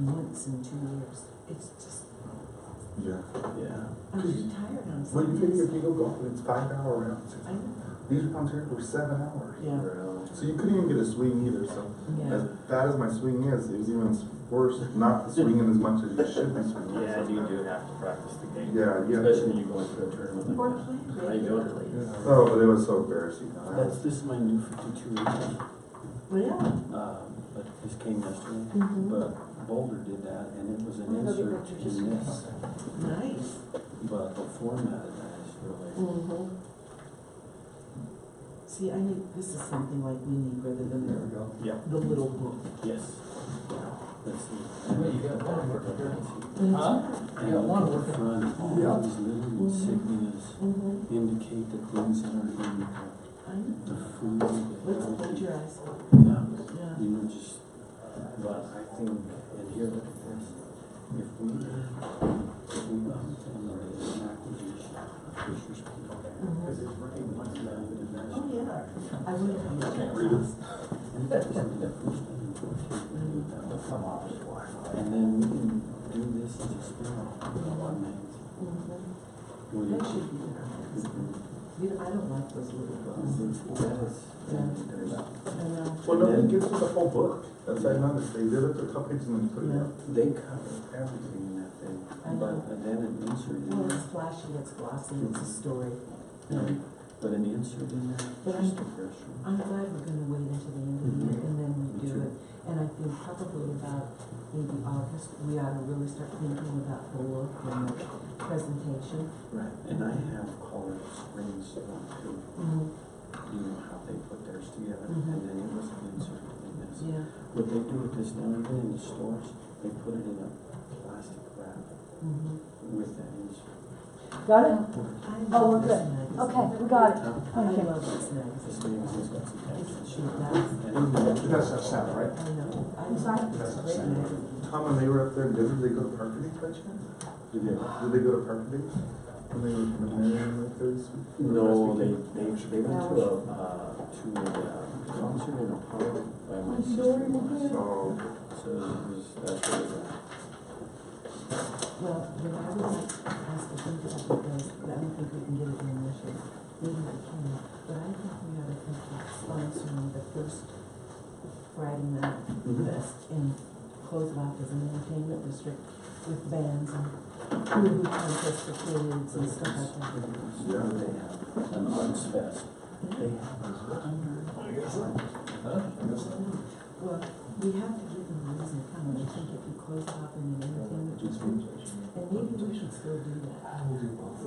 once in 2 years. It's just, Yeah. I'm retired on Well, you figure Sundays. if you go golfing, it's 5 hour rounds. I know. These rounds here were 7 hours. Yeah. So you couldn't even get a swing either, so Yeah. as bad as my swing is, it was even worse not swinging as much as you should be swinging. Yeah, you do have to practice the game. Yeah, yeah. Especially when you go into a tournament Or like that. play How you doing? regularly. Yeah. Oh, but it was so embarrassing. This is my new 52 inch, Well, yeah. but this came yesterday. Mhm. But Boulder did that, and it was an insert in this, Nice. but the format is really. Mm-hmm. See, I think this is something like we need rather than There we go. Yeah. the little book. Yes. Let's see. Well, you got one working here. Huh? And You got one at the working. front, all Yeah. these little insignias Mm-hmm. indicate the things that are in I know. the food. the Let's healthy- close your eyes. Yeah, Yeah. you know, just, but I think, and here, look at this, if we eliminate an acquisition of Fisher's Peak, Mhm. Oh, yeah. I would have come up with this. and then we can do this as a spin-off of our mains. Mhm. That should be in our hands. You know, I don't like those little books. I know. Well, nobody gives us a whole book. That's what I noticed. They did it for a couple pages and then put it up. They cover everything in that thing, I know. but then an insert in Well, there, it's flashy, it's glossy, it's a story. but an insert in there, But just a fresh one. I'm glad we're gonna wait until the end of the year and then we Me do too. it. And I think probably about maybe August, we ought to really start thinking about the look and the presentation. Right, and I have colored Springs one too. Mm-hmm. You know how they put theirs together, Mhm. and then it was inserted in this. Yeah. What they do with this now, even in the stores, they put it in a plastic wrap Mm-hmm. with that insert. Got it? Oh, we're good. Okay, we got it. I Thank you. love this magazine. This magazine has got some It captions. sure does. That's not sound, right? I know. I'm sorry? It's a great magazine. Tom, when they were up there in Denver, did they go to Parker Days by chance? You did. Did they go to Parker Days? When they were in Marion like this? No, they went to a concert in a park by my sister. So, So that's what it was. Well, what I would like us to think about, because I don't think we can get it in this year, maybe we can, but I think we ought to think about sponsoring the first Friday night fest and close it off as an entertainment district with bands and food contests for kids and stuff like that. Yeah, they have an arts fest. They have Well, we have to give them a reason to come, and I think if you close it off in an entertainment district, and maybe we should still do that.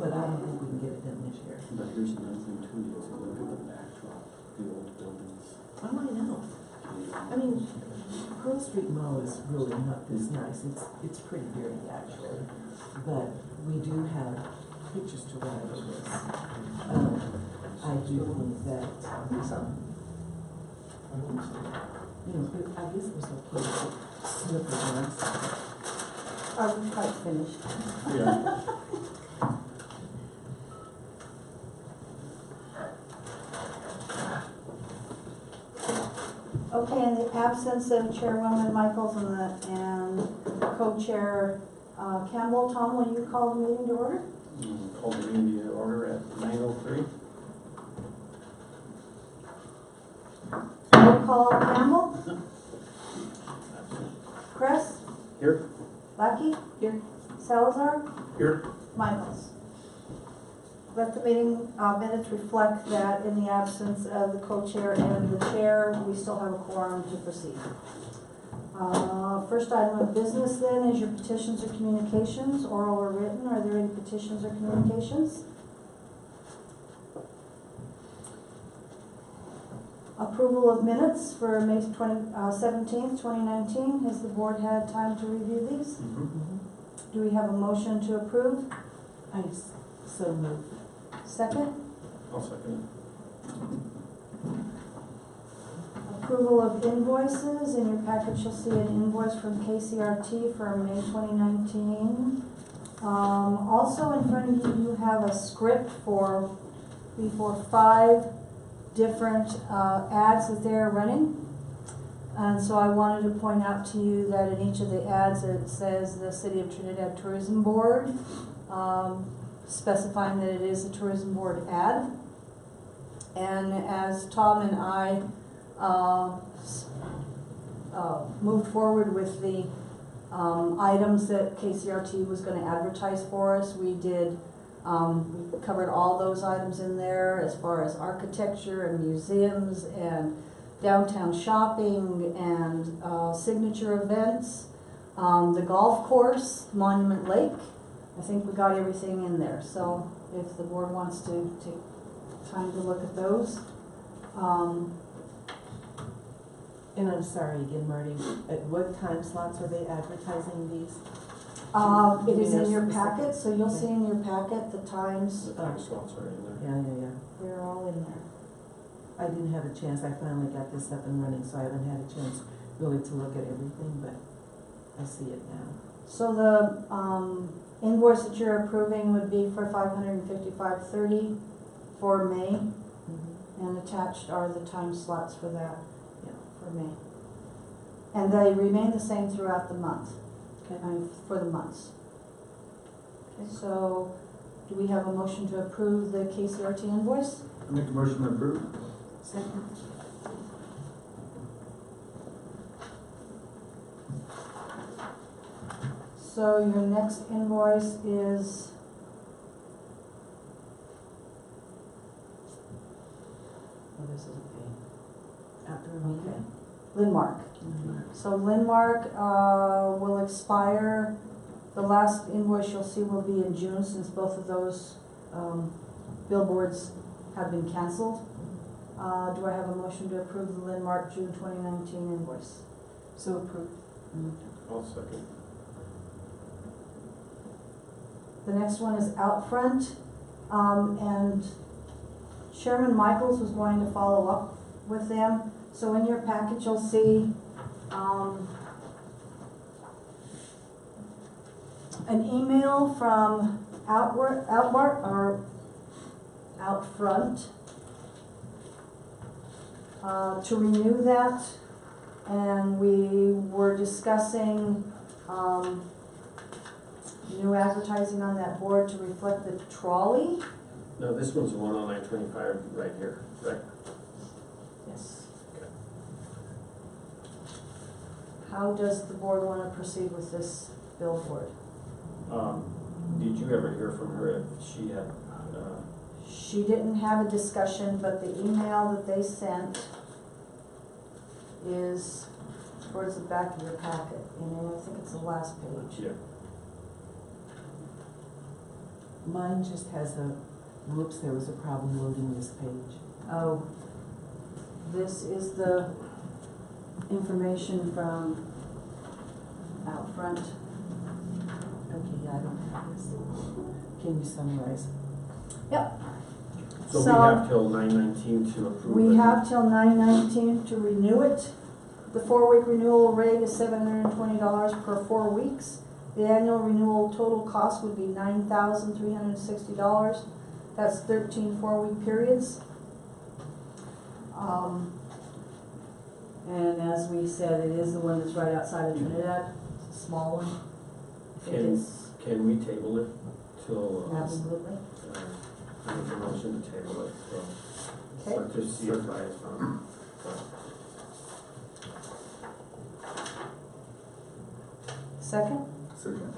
But I don't think we can get it done this year. But here's another thing too, you have to look at the backdrop, the old buildings. Oh, I know. I mean, Pearl Street Mall is really not this nice. It's pretty dirty actually, but we do have pictures to write over this. I do think that, you know, I guess it was okay to slip once. Are we quite finished? Yeah. Okay, in the absence of Chairwoman Michaels and co-chair Campbell, Tom, will you call the meeting to order? Call the meeting to order at 9:03. Roll call Campbell? Chris? Here. Lackey? Here. Salazar? here, Michaels. Let the meeting minutes reflect that in the absence of the co-chair and the chair, we still have a quorum to proceed. First item of business then is your petitions or communications, oral or written. Are there any petitions or communications? Approval of minutes for May 17th, 2019. Has the board had time to review these? Do we have a motion to approve? I so moved. Second? I'll second Approval of invoices. In your package, you'll see an invoice from KCRT for May 2019. Also in front of you, you have a script for 5 different ads that they're running. And so I wanted to point out to you that in each of the ads, it says the City of Trinidad Tourism Board, specifying that it is a tourism board ad. And as Tom and I moved forward with the items that KCRT was going to advertise for us, we covered all those items in there as far as architecture and museums and downtown shopping and signature events, the golf course, Monument Lake. I think we got everything in there. So if the board wants to take time to look at those. And I'm sorry again, Marty, at what time slots are they advertising these? It is in your Specific- packet, so you'll see in your packet the times. The time slots are in there. Yeah. They're all in there. I didn't have a chance, I finally got this up and running, so I haven't had a chance really to look at everything, but I see it now. So the invoice that you're approving would be for $555.30 for May, and attached are the time slots for that, for May. And they remain the same throughout the month, Okay. for the months. Okay, so do we have a motion to approve the KCRT invoice? I make a motion to approve. Second. So your next invoice is, Oh, this is okay. After a meeting? okay, Linmark. So Linmark will expire, the last invoice you'll see will be in June, since both of those billboards have been canceled. Do I have a motion to approve the Linmark June 2019 invoice? So approved. I'll second. The next one is Outfront, and Chairman Michaels was going to follow up with them. So in your package, you'll see an email from Outfront to renew that, and we were discussing new advertising on that board to reflect the trolley. No, this one's the one on 925 right here, right? Yes. Okay. How does the board want to proceed with this billboard? Did you ever hear from her if she had, She didn't have a discussion, but the email that they sent is towards the back of your packet, and I think it's the last page. yeah, Mine just has a, whoops, there was a problem loading this page. Oh, this is the information from Outfront. Okay, yeah, I don't have this. Can you summarize? Yep. so we So- have till 9/19 to approve it. We have till 9/19 to renew it. The 4-week renewal rate is $720 per 4 weeks. The annual renewal total cost would be $9,360. That's 13 4-week periods. And as we said, it is the one that's right outside of Trinidad. It's a small one. I think it's Can we table it till, absolutely. I make a motion to table it, so. Okay. So just see if I, Second? Second.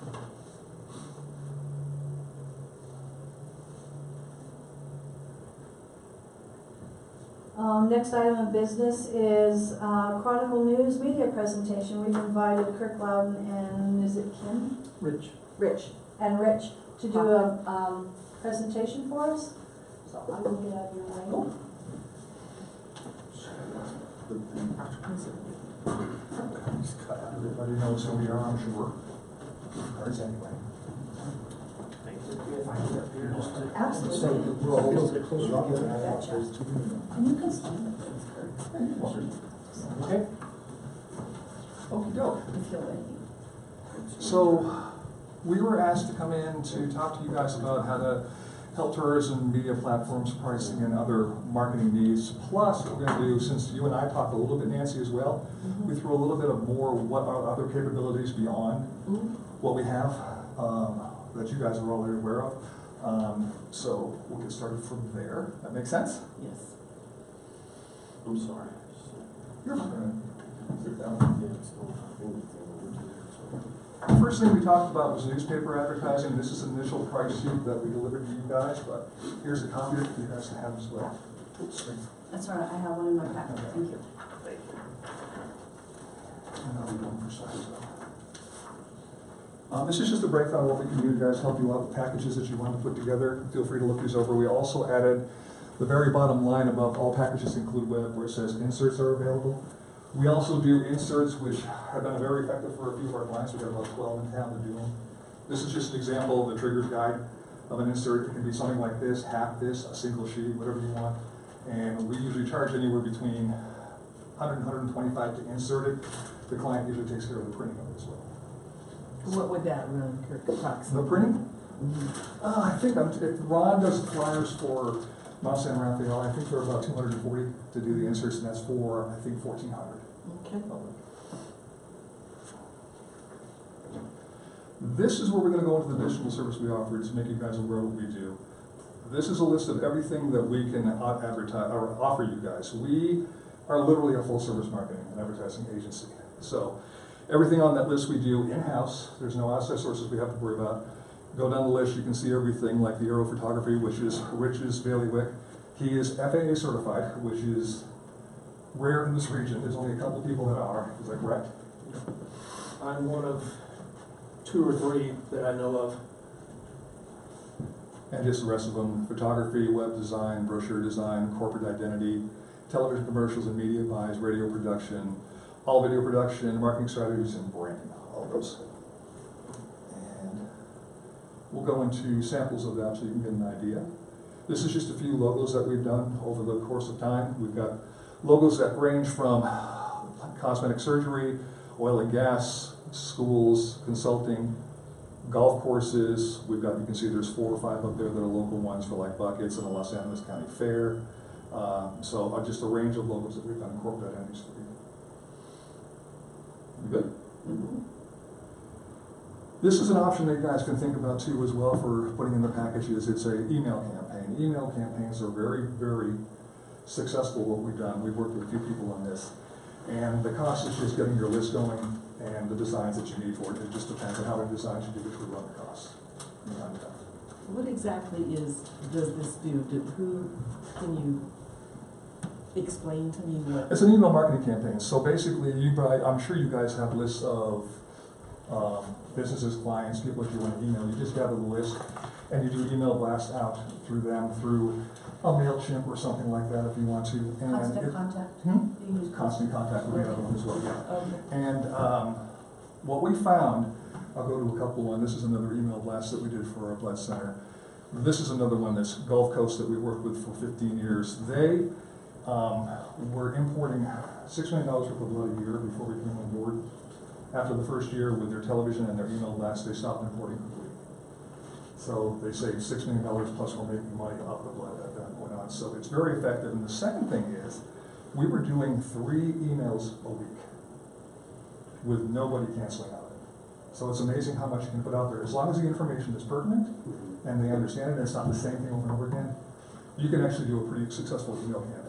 Next item of business is Chronicle News media presentation. We've invited Kirk Loudon and, is it Kim? Rich. Rich. And Rich to do a presentation for us. So I will get out of your way. Everybody knows who we are, I'm sure. Cards anyway. Absolutely. We're all a little bit closer up. Betcha. And you can stand up, Okay. Okey doke. if you're ready. So, we were asked to come in to talk to you guys about how to help tourism, media platforms, pricing, and other marketing needs. Plus, what we're gonna do, since you and I talked a little bit, Nancy, as well, we threw a little bit of more, what are other capabilities beyond what we have, that you guys are already aware of. So we'll get started from there. That makes sense? Yes. I'm sorry. You're fine. Sit down. Yeah, it's still- The first thing we talked about was newspaper advertising. This is an initial price sheet that we delivered to you guys, but here's a copy that you guys can have as well. Oops, sorry. That's all right, I have one in my packet, thank you. And I'll be going for size as well. This is just a breakdown of what we can do, guys, help you out with packages that you want to put together. Feel free to look these over. We also added the very bottom line above all packages include web, where it says inserts are available. We also do inserts, which have been very effective for a few of our clients. We've got about 12 in town to do them. This is just an example of the trigger's guide of an insert. It can be something like this, half this, a single sheet, whatever you want. And we usually charge anywhere between 100 and 125 to insert it. The client usually takes care of the printing of it as well. What would that run, Kirk, approximately? The printing? I think if Ron does flyers for Mount San Rafael, I think they're about 240 to do the inserts, and that's for, I think, 1,400. Okay. This is where we're going to go into the additional service we offer to make you guys aware of what we do. This is a list of everything that we can advertise or offer you guys. We are literally a full-service marketing and advertising agency. So everything on that list we do in-house. There's no outside sources we have to worry about. Go down the list, you can see everything like the aero photography, which is Rich's bailiwick. He is FAA certified, which is rare in this region. There's only a couple people that are. Is that correct? I'm one of 2 or 3 that I know of. And just the rest of them, photography, web design, brochure design, corporate identity, television commercials and media buys, radio production, all video production, marketing strategies, and branding, all those. And we'll go into samples of that so you can get an idea. This is just a few logos that we've done over the course of time. We've got logos that range from cosmetic surgery, oil and gas, schools, consulting, golf courses. We've got, you can see there's 4 or 5 up there that are local ones for like buckets and the Los Angeles County Fair. So just a range of logos that we've done in corporate identities for you. You good? This is an option that you guys can think about too as well for putting in the packages. It's an email campaign. Email campaigns are very, very successful, what we've done. We've worked with a few people on this. And the cost is just getting your list going and the designs that you need for it. It just depends on how many designs you do, which would run the cost. What exactly does this do? Can you explain to me what? It's an email marketing campaign. So basically, I'm sure you guys have lists of businesses, clients, people that you want to email. You just gather the list and you do email blasts out through them through a MailChimp or something like that if you want to. And Constant contact. Hmm? You use Constant contact would be another one as well, yeah. Okay. And what we found, I'll go to a couple one. This is another email blast that we did for our blood center. This is another one that's Gulf Coast that we worked with for 15 years. They were importing $6 million worth of blood a year before we came on board. After the first year with their television and their email blasts, they stopped importing completely. So they saved $6 million plus we're making money off the blood at that point on. So it's very effective. And the second thing is, we were doing 3 emails a week with nobody canceling out. So it's amazing how much you can put out there. As long as the information is pertinent and they understand it, and it's not the same thing over and over again, you can actually do a pretty successful email campaign.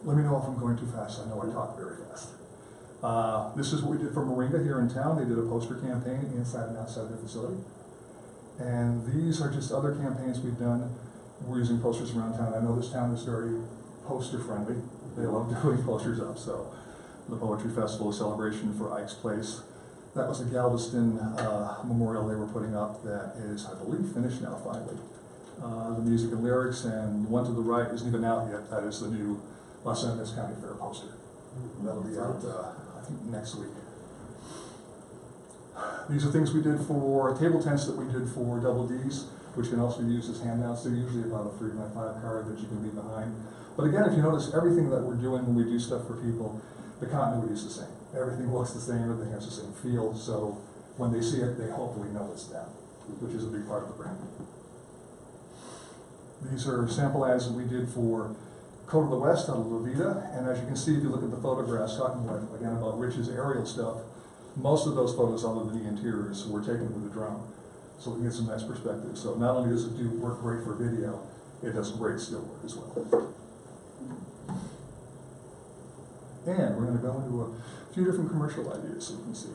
Let me know if I'm going too fast. I know I talk very fast. This is what we did for Moringa here in town. They did a poster campaign inside and outside their facility. And these are just other campaigns we've done. We're using posters around town. I know this town is very poster friendly. They love doing posters up. So the Poetry Festival, a celebration for Ike's Place. That was a Galveston memorial they were putting up that is, I believe, finished now finally. The music and lyrics, and one to the right isn't even out yet. That is the new Los Angeles County Fair poster. That'll be out, I think, next week. These are things we did for table tents that we did for double Ds, which can also be used as handouts. They're usually about a 3x5 card that you can leave behind. But again, if you notice, everything that we're doing when we do stuff for people, the continuity is the same. Everything looks the same, everything has the same feel, so when they see it, they hopefully know it's them. which is a big part of the brand. These are sample ads that we did for Code of the West out of La Vida, and as you can see, if you look at the photographs, talking again about Rich's aerial stuff, most of those photos, other than the interiors, were taken with a drone. So we can get some nice perspective. So not only does it work great for video, it does great still work as well. And we're going to go into a few different commercial ideas so you can see.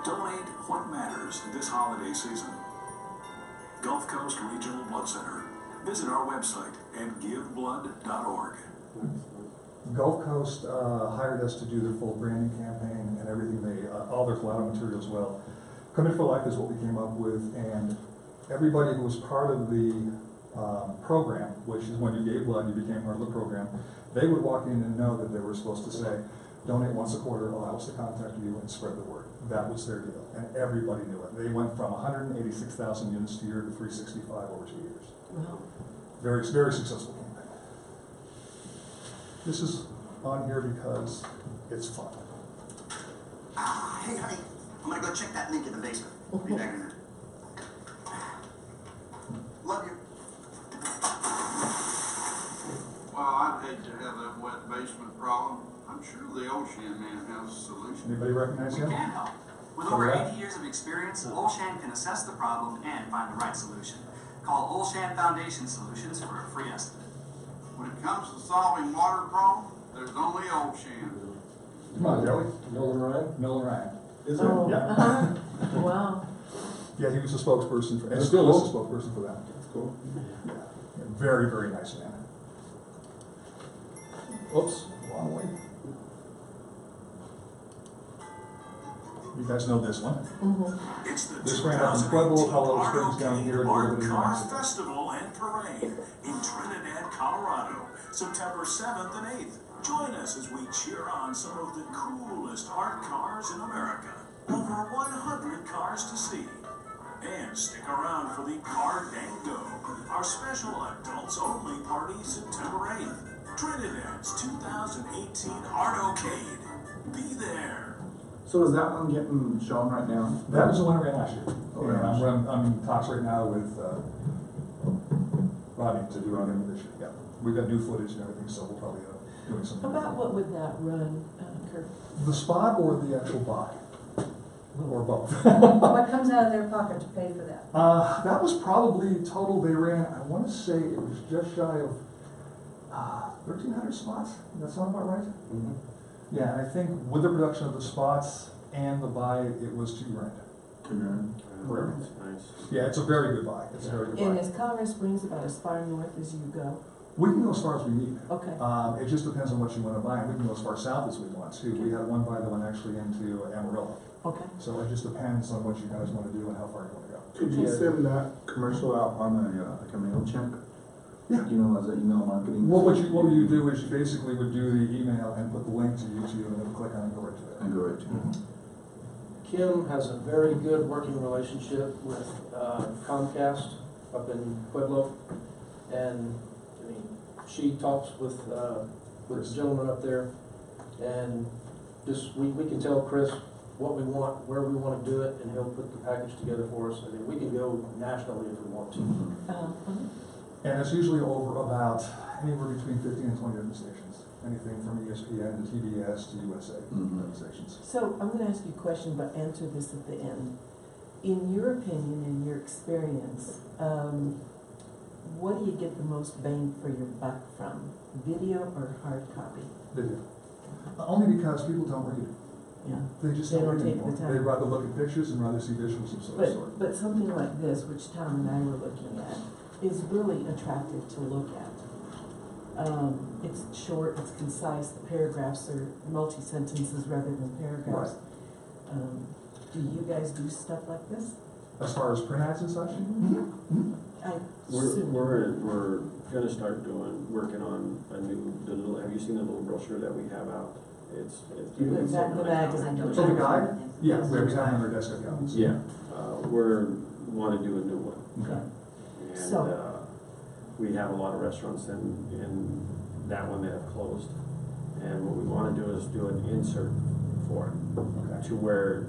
Donate what matters this holiday season. Gulf Coast Regional Blood Center. Visit our website at giveblood.org. Gulf Coast hired us to do their full branding campaign and everything. They all their collateral material as well. Commit for Life is what we came up with, and everybody who was part of the program, which is when you gave blood, you became part of the program, they would walk in and know that they were supposed to say, donate once a quarter, allow us to contact you and spread the word. That was their deal, and everybody knew it. They went from 186,000 units a year to 365 over 2 years. Wow. Very, very successful campaign. This is on here because it's fun. Hey, honey, I'm gonna go check that link in the basement. Be back in a minute. Love you. Well, I'd hate to have that wet basement problem. I'm sure the Ocean Man has a solution. Anybody recognize We him? can help. With over 80 years of experience, Olshan can assess the problem and find the right solution. Call Olshan Foundation Solutions for a free estimate. When it comes to solving water problems, there's only Ocean. Come on, Joey. Nolan Ryan? Nolan Ryan. Is Oh, there? Yeah. Wow. Yeah, he was a spokesperson for, and That's still is cool. a spokesperson for that. That's cool. Yeah. Very, very nice man. Oops, wrong way. You guys know this one. Mm-hmm. It's the This ran up in Pueblo, 2018 Colorado Springs down here, a little Art bit in Car Mexico. Festival and Parade in Trinidad, Colorado, September 7th and 8th. Join us as we cheer on some of the coolest art cars in America. Over 100 cars to see. And stick around for the Car Dango, our special adults-only party September 8th. Trinidad's 2018 Art Arcade. Be there. So is that one getting shown right now? That was the one I ran last year. Oh, And last I'm in talks right now with Rodney to do it again this year. Yeah, we've got new footage and everything, so we'll probably doing some. About what would that run, Kurt? The spot or the actual buy? Or both? What comes out of their pocket to pay for that? That was probably total, they ran, I want to say it was just shy of 1,300 spots. Does that sound about right? Mm-hmm. Yeah, and I think with the production of the spots and the buy, it was $2,000. For everything. Nice. Yeah, it's a very good buy. It's a very good And buy. is Colorado Springs about as far north as you go? We can go as far as we need. Okay. It just depends on what you want to buy. We can go as far south as we want to. We had one buy that went actually into Amarillo. Okay. So it just depends on what you guys want to do and how far you want to go. Could you send that commercial out on like a MailChimp? Yeah. You know, as an email marketing? What you do is you basically would do the email and put the link to YouTube and then click on it and go right to it. And go right to it. Kim has a very good working relationship with Comcast up in Pueblo. And, I mean, she talks with the gentleman up there. And just, we can tell Chris what we want, where we want to do it, and he'll put the package together for us. I mean, we can go nationally if we want to. And it's usually over about anywhere between 15 and 20 different stations. Anything from ESPN to TBS to USA stations. So I'm going to ask you a question, but answer this at the end. In your opinion, in your experience, what do you get the most bang for your buck from? Video or hard copy? Video. Only because people don't read. Yeah. They just They don't don't read take anymore. the time. They'd rather look at pictures and rather see visuals of some sort. But something like this, which Tom and I were looking at, is really attractive to look at. It's short, it's concise, the paragraphs are multi-sentences rather than paragraphs. Do you guys do stuff like this? As far as print ads and such? I We're assume. gonna start working on the little, have you seen the little brochure that we have out? it's. It's not the magazine. Oh, the guide? Yeah, we have it on our desk at the office. Yeah, wanna do a new one. Okay. And, So- we have a lot of restaurants in that one that have closed. And what we wanna do is do an insert for it, Okay. to where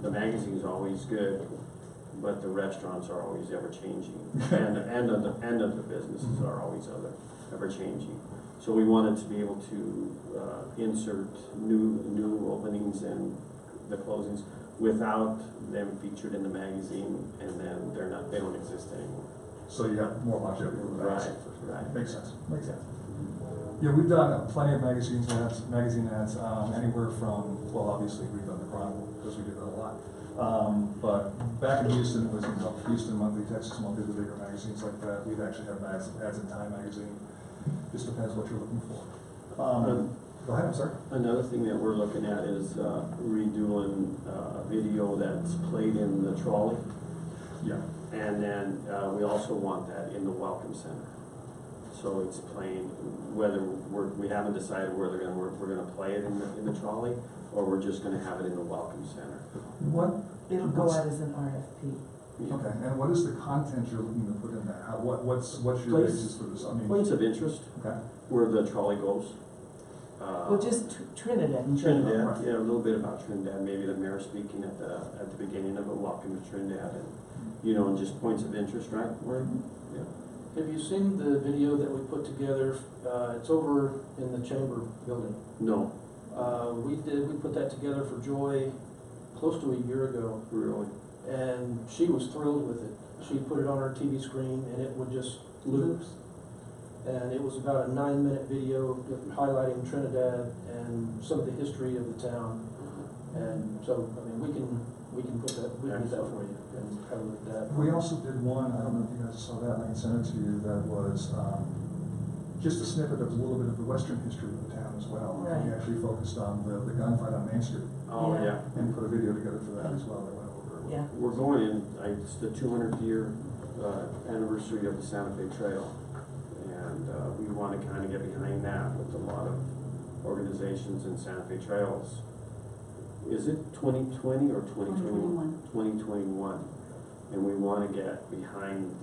the magazine's always good, but the restaurants are always ever changing. And the end of the businesses are always ever changing. So we wanted to be able to, insert new openings and the closings without them featured in the magazine, and then they don't exist anymore. So you have more longevity with that. Right. Makes sense. Yeah, we've done plenty of magazine ads, anywhere from, well, obviously, we've done the Chronicle, because we did that a lot. But back in Houston, it was, Houston Monthly, Texas Monthly, the bigger magazines like that. We've actually had ads in Time Magazine. Just depends what you're looking for. Go ahead, I'm sorry. Another thing that we're looking at is redoing a video that's played in the trolley. Yeah. And then we also want that in the Welcome Center. So it's playing, whether we haven't decided whether we're gonna play it in the trolley, or we're just gonna have it in the Welcome Center. It'll go out as an RFP. Okay, and what is the content you're looking to put in there? What's your Place- basis for this? I mean, Points of interest, okay. where the trolley goes. Well, just Trinidad in general. Trinidad, yeah, a little bit about Trinidad, maybe the mayor speaking at the beginning of it, welcome to Trinidad, and, and just points of interest, right? Yeah. Have you seen the video that we put together? It's over in the Chamber building. No, We put that together for Joy close to a year ago, really. and she was thrilled with it. She put it on her TV screen, and it would just loop. And it was about a 9-minute video highlighting Trinidad and some of the history of the town. And so, I mean, we can put that, we can do that for you and have a look at that. We also did one, I don't know if you guys saw that, I can send it to you, that was just a snippet of a little bit of the western history of the town as well. Right. We actually focused on the gunfight on Main Street Oh, Yeah. yeah. and put a video together for that as well that went over. Yeah. We're going in, it's the 200th year anniversary of the Santa Fe Trail. And we want to kind of get behind that with a lot of organizations in Santa Fe Trails. Is it 2020 or 2021? 2021. And we want to get behind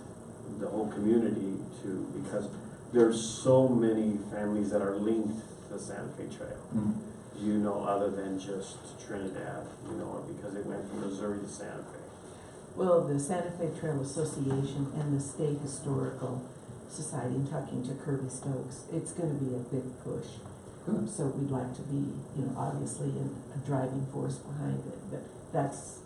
the whole community because there's so many families that are linked to the Santa Fe Trail. Mm-hmm. Other than just Trinidad, because it went from Missouri to Santa Fe. Well, the Santa Fe Trail Association and the State Historical Society, and talking to Kirby Stokes, it's gonna be a big push. Good. So we'd like to be, obviously a driving force behind it, but that's.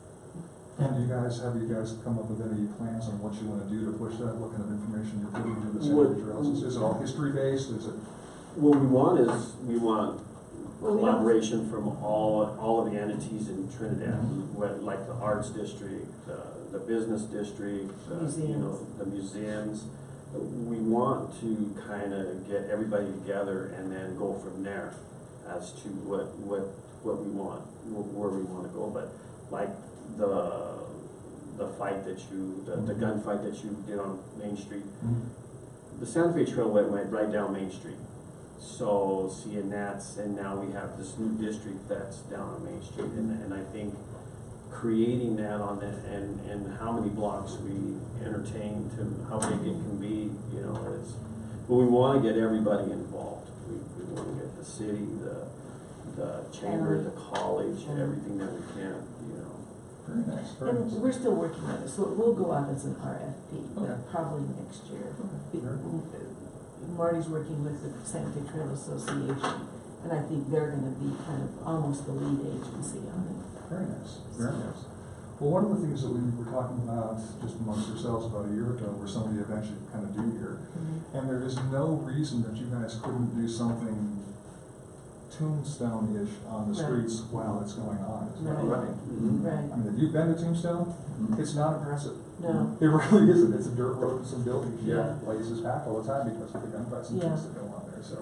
And have you guys come up with any plans on what you want to do to push that? What kind of information you're putting into the Santa Fe Trails? Is it all history based? Is it? What we want Well, collaboration from all of the entities in Trinidad, like the arts district, the business district, Museums. The museums. We want to kind of get everybody together and then go from there as to what we want, where we want to go. But like the fight the gunfight that you did on Main Street, the Santa Fe Trail went right down Main Street. So seeing that, and now we have this new district that's down on Main Street, and I think creating that on that and how many blocks we entertain to how big it can be, but we want to get everybody involved. We want to get the city, the chamber, the college, everything that we can, Very nice. Very And nice. we're still working on it, so it will go out as an RFP, Okay. but probably next year. Very Marty's working with the Santa Fe Trail Association, and I think they're gonna be kind of almost the lead agency on it. Very nice, very nice. Well, one of the things that we were talking about just amongst ourselves about a year ago were some of the events you kind of do here. And there is no reason that you guys couldn't do something Tombstone-ish on the Right. streets while it's going on. Is that Right. right? Right, I mean, have you been to Tombstone? It's not impressive. no, It really isn't. It's a dirt road with some buildings. Yeah. Places packed all the time because of the gunfights and Yeah. things that go on there. So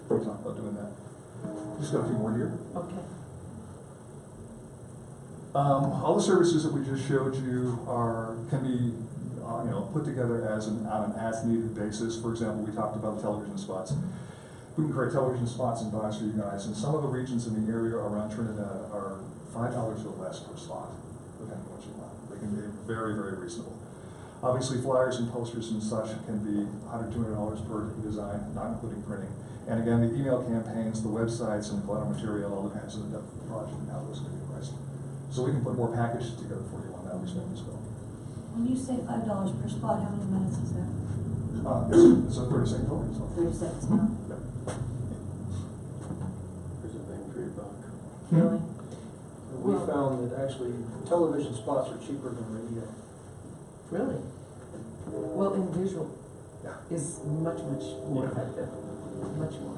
we talked about doing that. Just got a few more here. okay. All the services that we just showed you can be, put together on an as-needed basis. For example, we talked about television spots. we can create television spots and buys for you guys, and some of the regions in the area around Trinidad are $5 or less per spot, depending on what you want. They can be very, very reasonable. Obviously, flyers and posters and such can be $100, $200 per design, not including printing. And again, the email campaigns, the websites, and the collateral material all depends on the depth of the project and how those are going to be priced. So we can put more packages together for you on that respect as well. When you say $5 per spot, how many minutes is that? It's a 30-second film. So. 30 seconds now. Yep. Here's a thing for your buck. Really? We found that actually television spots are cheaper than radio. Really? Well, and visual Yeah. is much, much more effective, much more.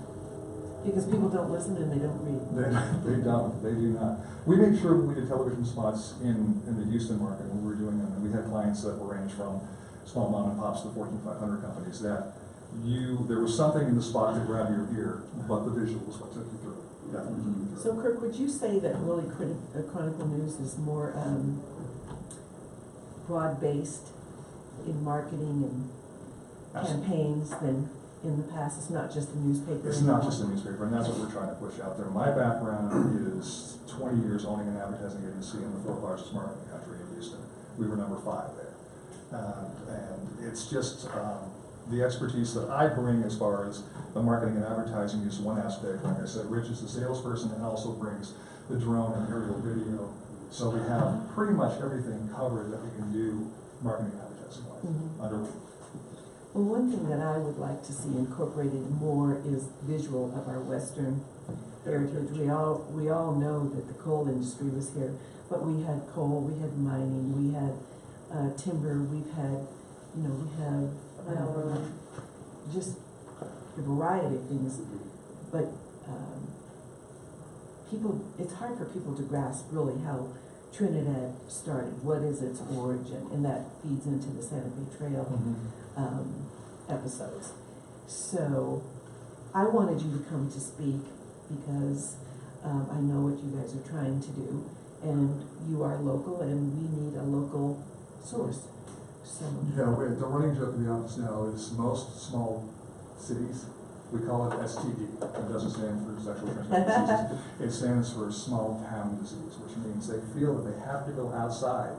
Because people don't listen and they don't read. They don't, they do not. We made sure when we did television spots in the Houston market, when we were doing them, and we had clients that were ranged from small mom and pops to Fortune 500 companies, that there was something in the spot that grabbed your ear, but the visual was what took you through. Definitely. So Kirk, would you say that really Chronicle News is more broad-based in marketing and campaigns than in the past? It's not just a newspaper. It's not just a newspaper, and that's what we're trying to push out there. My background is 20 years owning an advertising agency in the fourth largest market in the country in Houston. We were number 5 there. And it's just the expertise that I bring as far as the marketing and advertising is one aspect. Like I said, Rich is the salesperson and also brings the drone and aerial video. So we have pretty much everything covered that we can do marketing and advertising wise. Well, one thing that I would like to see incorporated more is visual of our Western heritage. We all know that the coal industry was here, but we had coal, we had mining, we had timber, we've had, we have just a variety of things. But it's hard for people to grasp really how Trinidad started. What is its origin? And that feeds into the Santa Fe Trail episodes. So I wanted you to come to speak because I know what you guys are trying to do, and you are local, and we need a local source. So yeah, the running joke in the office now is most small cities, we call it STD. It doesn't stand for sexual transmitted diseases. It stands for small town disease, which means they feel that they have to go outside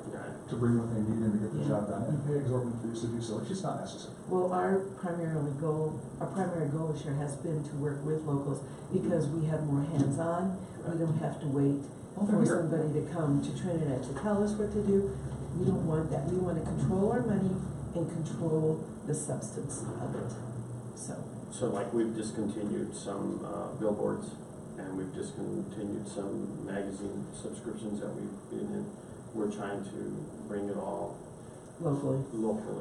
to bring what they need in to get the job done and pay exorbitant fees to do so. It's just not necessary. well, our primary goal this year has been to work with locals because we have more hands-on. We don't have to wait for somebody to come to Trinidad to tell us what to do. We don't want that. We want to control our money and control the substance of it. So like we've discontinued some billboards, and we've discontinued some magazine subscriptions that we've been in. We're trying to bring it all locally.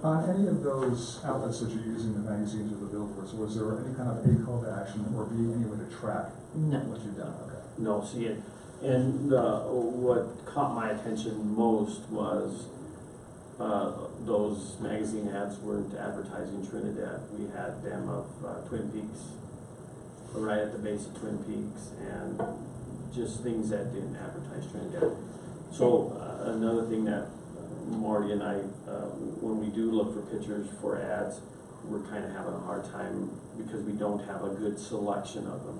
On any of those outlets that you're using, the magazines or the billboards, was there any kind of A call to action or B, any way to track what you've done? Okay. No, see it. And what caught my attention most was those magazine ads weren't advertising Trinidad. We had them of Twin Peaks, right at the base of Twin Peaks, and just things that didn't advertise Trinidad. So another thing that Marty and I, when we do look for pictures for ads, we're kind of having a hard time because we don't have a good selection of them.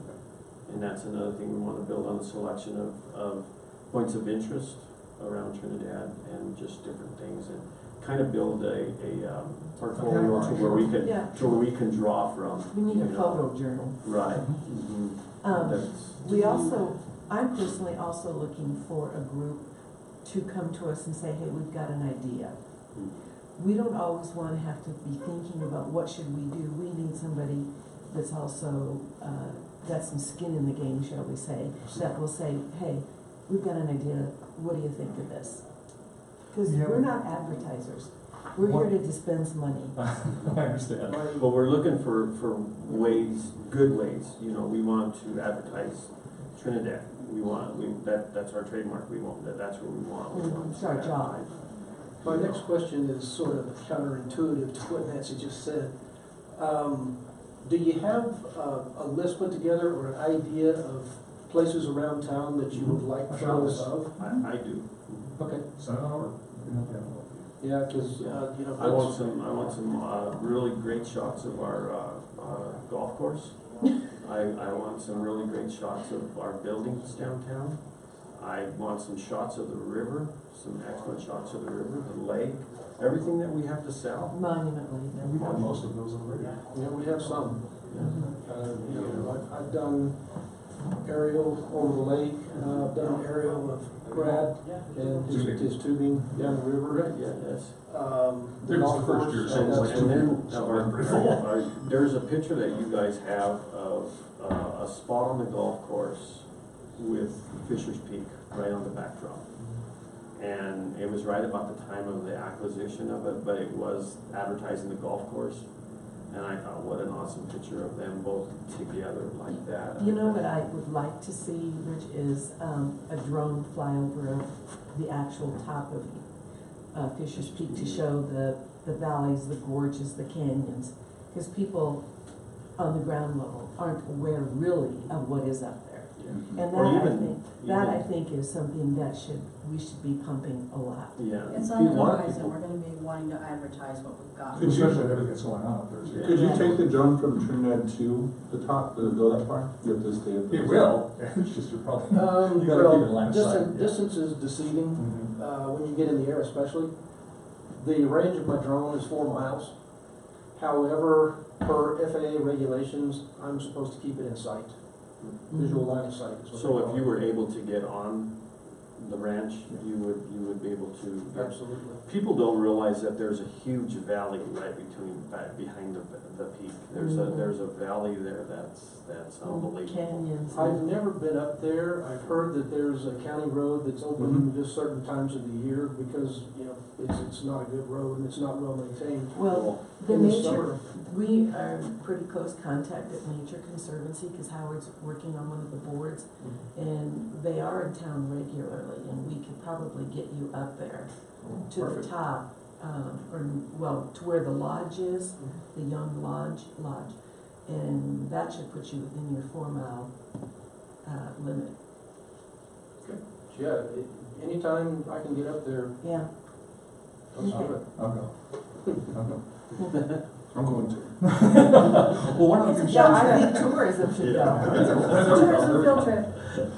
And that's another thing we want to build on, the selection of points of interest around Trinidad and just different things, and kind of build a portfolio to where we can draw from. We need a photo journal. Right. I'm personally also looking for a group to come to us and say, hey, we've got an idea. We don't always want to have to be thinking about what should we do. We need somebody that's also got some skin in the game, shall we say, that will say, hey, we've got an idea, what do you think of this? Because we're not advertisers. We're here to dispense money. I understand. But we're looking for ways, good ways. We want to advertise Trinidad. That's our trademark. That's what we want. It's our job. My next question is sort of counterintuitive to what Nancy just said. Do you have a list put together or an idea of places around town that you would like photos of? I do. Okay. Send it over. Yeah, because I want some really great shots of our golf course. I want some really great shots of our buildings downtown. I want some shots of the river, some excellent shots of the river, the lake, everything that we have to sell. Monument Lake. And we have most of those already. Yeah, we have some. Mhm. You know, I've done aerial over the lake, I've done aerial of Brad and his tubing down the river. Right, yeah, yes. They're just the first year, so And it's like and then, so we're pretty full. there's a picture that you guys have of a spot on the golf course with Fisher's Peak right on the backdrop. And it was right about the time of the acquisition of it, but it was advertising the golf course. And I thought, what an awesome picture of them both together like that. You know what I would like to see, Rich, is a drone flyover of the actual top of Fisher's Peak to show the valleys, the gorges, the canyons. Because people on the ground level aren't aware really of what is up there. Yeah. And Or that, even- I think is something that we should be pumping a lot. Yeah. It's on the A lot of horizon, people- we're gonna be wanting to advertise what we've got. Especially with everything that's going on up there. too. Could you take the drone from Trinidad to the top, to go that far? You have to stay at the. It will, it's just your problem. You gotta keep it Well, line of sight. distance is deceiving, Mhm. when you get in the air especially. The range of my drone is 4 miles. However, per FAA regulations, I'm supposed to keep it in sight. Visual line of sight is what they So if call you it. were able to get on the ranch, you would be able to. Absolutely. People don't realize that there's a huge valley right behind the peak. There's a valley there that's unbelievable. Canyons. I've never been up there. I've heard that there's a county road that's open just certain times of the year because, you know, it's not a good road and it's not well maintained. Well, the In the nature, summer. we are in pretty close contact at Nature Conservancy because Howard's working on one of the boards. And they are in town regularly and we could probably get you up there to the Perfect. top. To where the lodge is, the Young Lodge. And that should put you within your 4 mile limit. Yeah, anytime I can get up there, Yeah. let's do it. I'll go. I'll go. I'm going to. Well, one of the things. Yeah, I think tourism should go. Tourism field trip.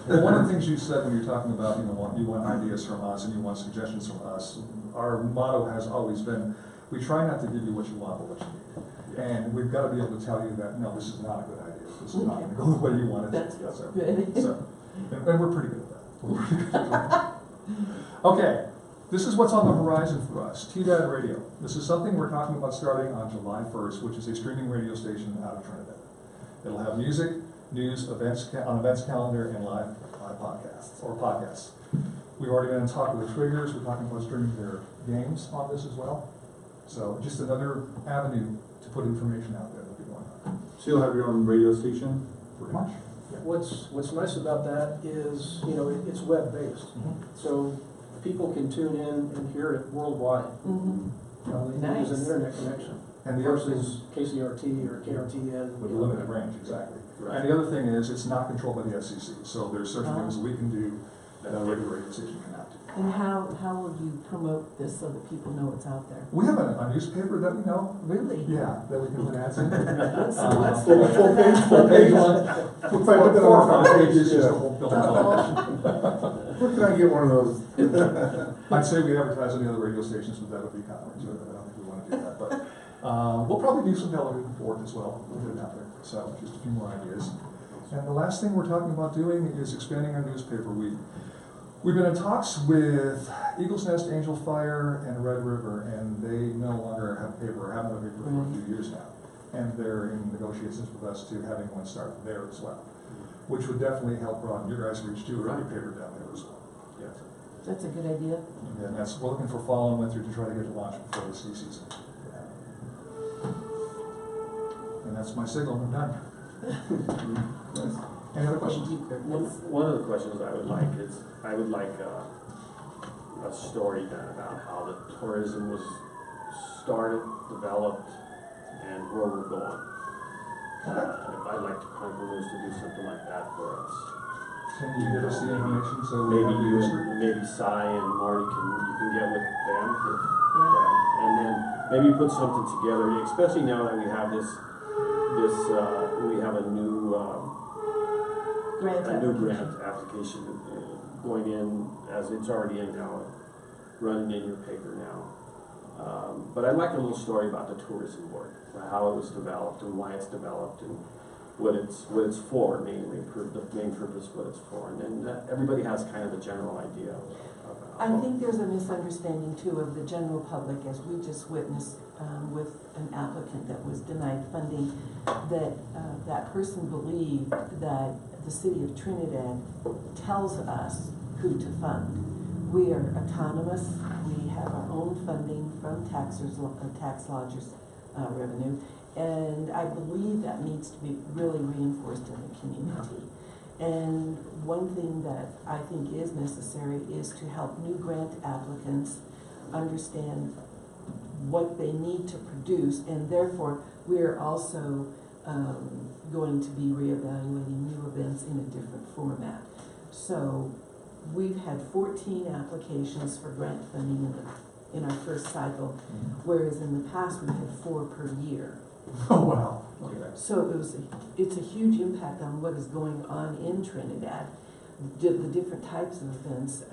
Well, one of the things you said when you're talking about, you want ideas from us and you want suggestions from us, our motto has always been, we try not to give you what you want, but what you need. And we've got to be able to tell you that, no, this is not a good idea. This is not going to go the way you want it to. That's So- good. So, and we're pretty good at that. We're pretty good at that. Okay, this is what's on the horizon for us, Trinidad Radio. This is something we're talking about starting on July 1st, which is a streaming radio station out of Trinidad. It'll have music, news, events calendar, and live podcasts. We've already been in talk with the Triggers. We're talking about streaming their games on this as well. So just another avenue to put information out there that'll be going on. So you'll have your own radio station? Pretty much. What's nice about that is, it's web-based. So people can tune in and hear it worldwide. Mhm. They use an Nice. internet connection And the other thing, versus KCRT or KRTN. with a limited range, exactly. Right. And the other thing is, it's not controlled by the FCC, so there's certain Oh. things we can do that a regular radio station cannot do. And how will you promote this so that people know it's out there? We have a newspaper that we know, Really? yeah, that we can put ads in. What's Full page one. If I put that Four or on 5 the pages, just yeah. a whole building. Where can I get one of those? I'd say we advertise on the other radio stations, but that would be counterintuitive, I don't think we want to do that, but, we'll probably do some television for it as well, we'll get it out there, so just a few more ideas. And the last thing we're talking about doing is expanding our newspaper. We've been in talks with Eagle's Nest, Angel Fire, and Red River, and they no longer have paper, or haven't had paper for a few years now. And they're in negotiations with us to having one start there as well, which would definitely help broaden your guys' reach too, or any paper down there as well. Yeah. That's a good idea. And that's, we're looking for fall and winter to try to get it launched before the ski season. And that's my signal, I'm done. Any other questions? One of the questions I would like is, I would like a story done about how the tourism was started, developed, and where we're going. I'd like to Chronicle News to do something like that for us. Can you give us the information so we Maybe have the you history? and maybe Cy and Marty you can get with them, Yeah. and then maybe put something together, especially now that we have this we have a new Grant application. application going in, as it's already in now, running in your paper now. But I'd like a little story about the tourism board, how it was developed and why it's developed and what it's for, mainly, the main purpose, what it's for. And then everybody has kind of a general idea of I think there's a misunderstanding too of the general public, as we just witnessed with an applicant that was denied funding, that that person believed that the city of Trinidad tells us who to fund. We are autonomous. We have our own funding from tax lodgers revenue, and I believe that needs to be really reinforced in the community. And one thing that I think is necessary is to help new grant applicants understand what they need to produce, and therefore we are also going to be reevaluating new events in a different format. So we've had 14 applications for grant funding in our first cycle, whereas in the past we had 4 per year. Oh, wow. Look at that. So it's a huge impact on what is going on in Trinidad, the different types of events.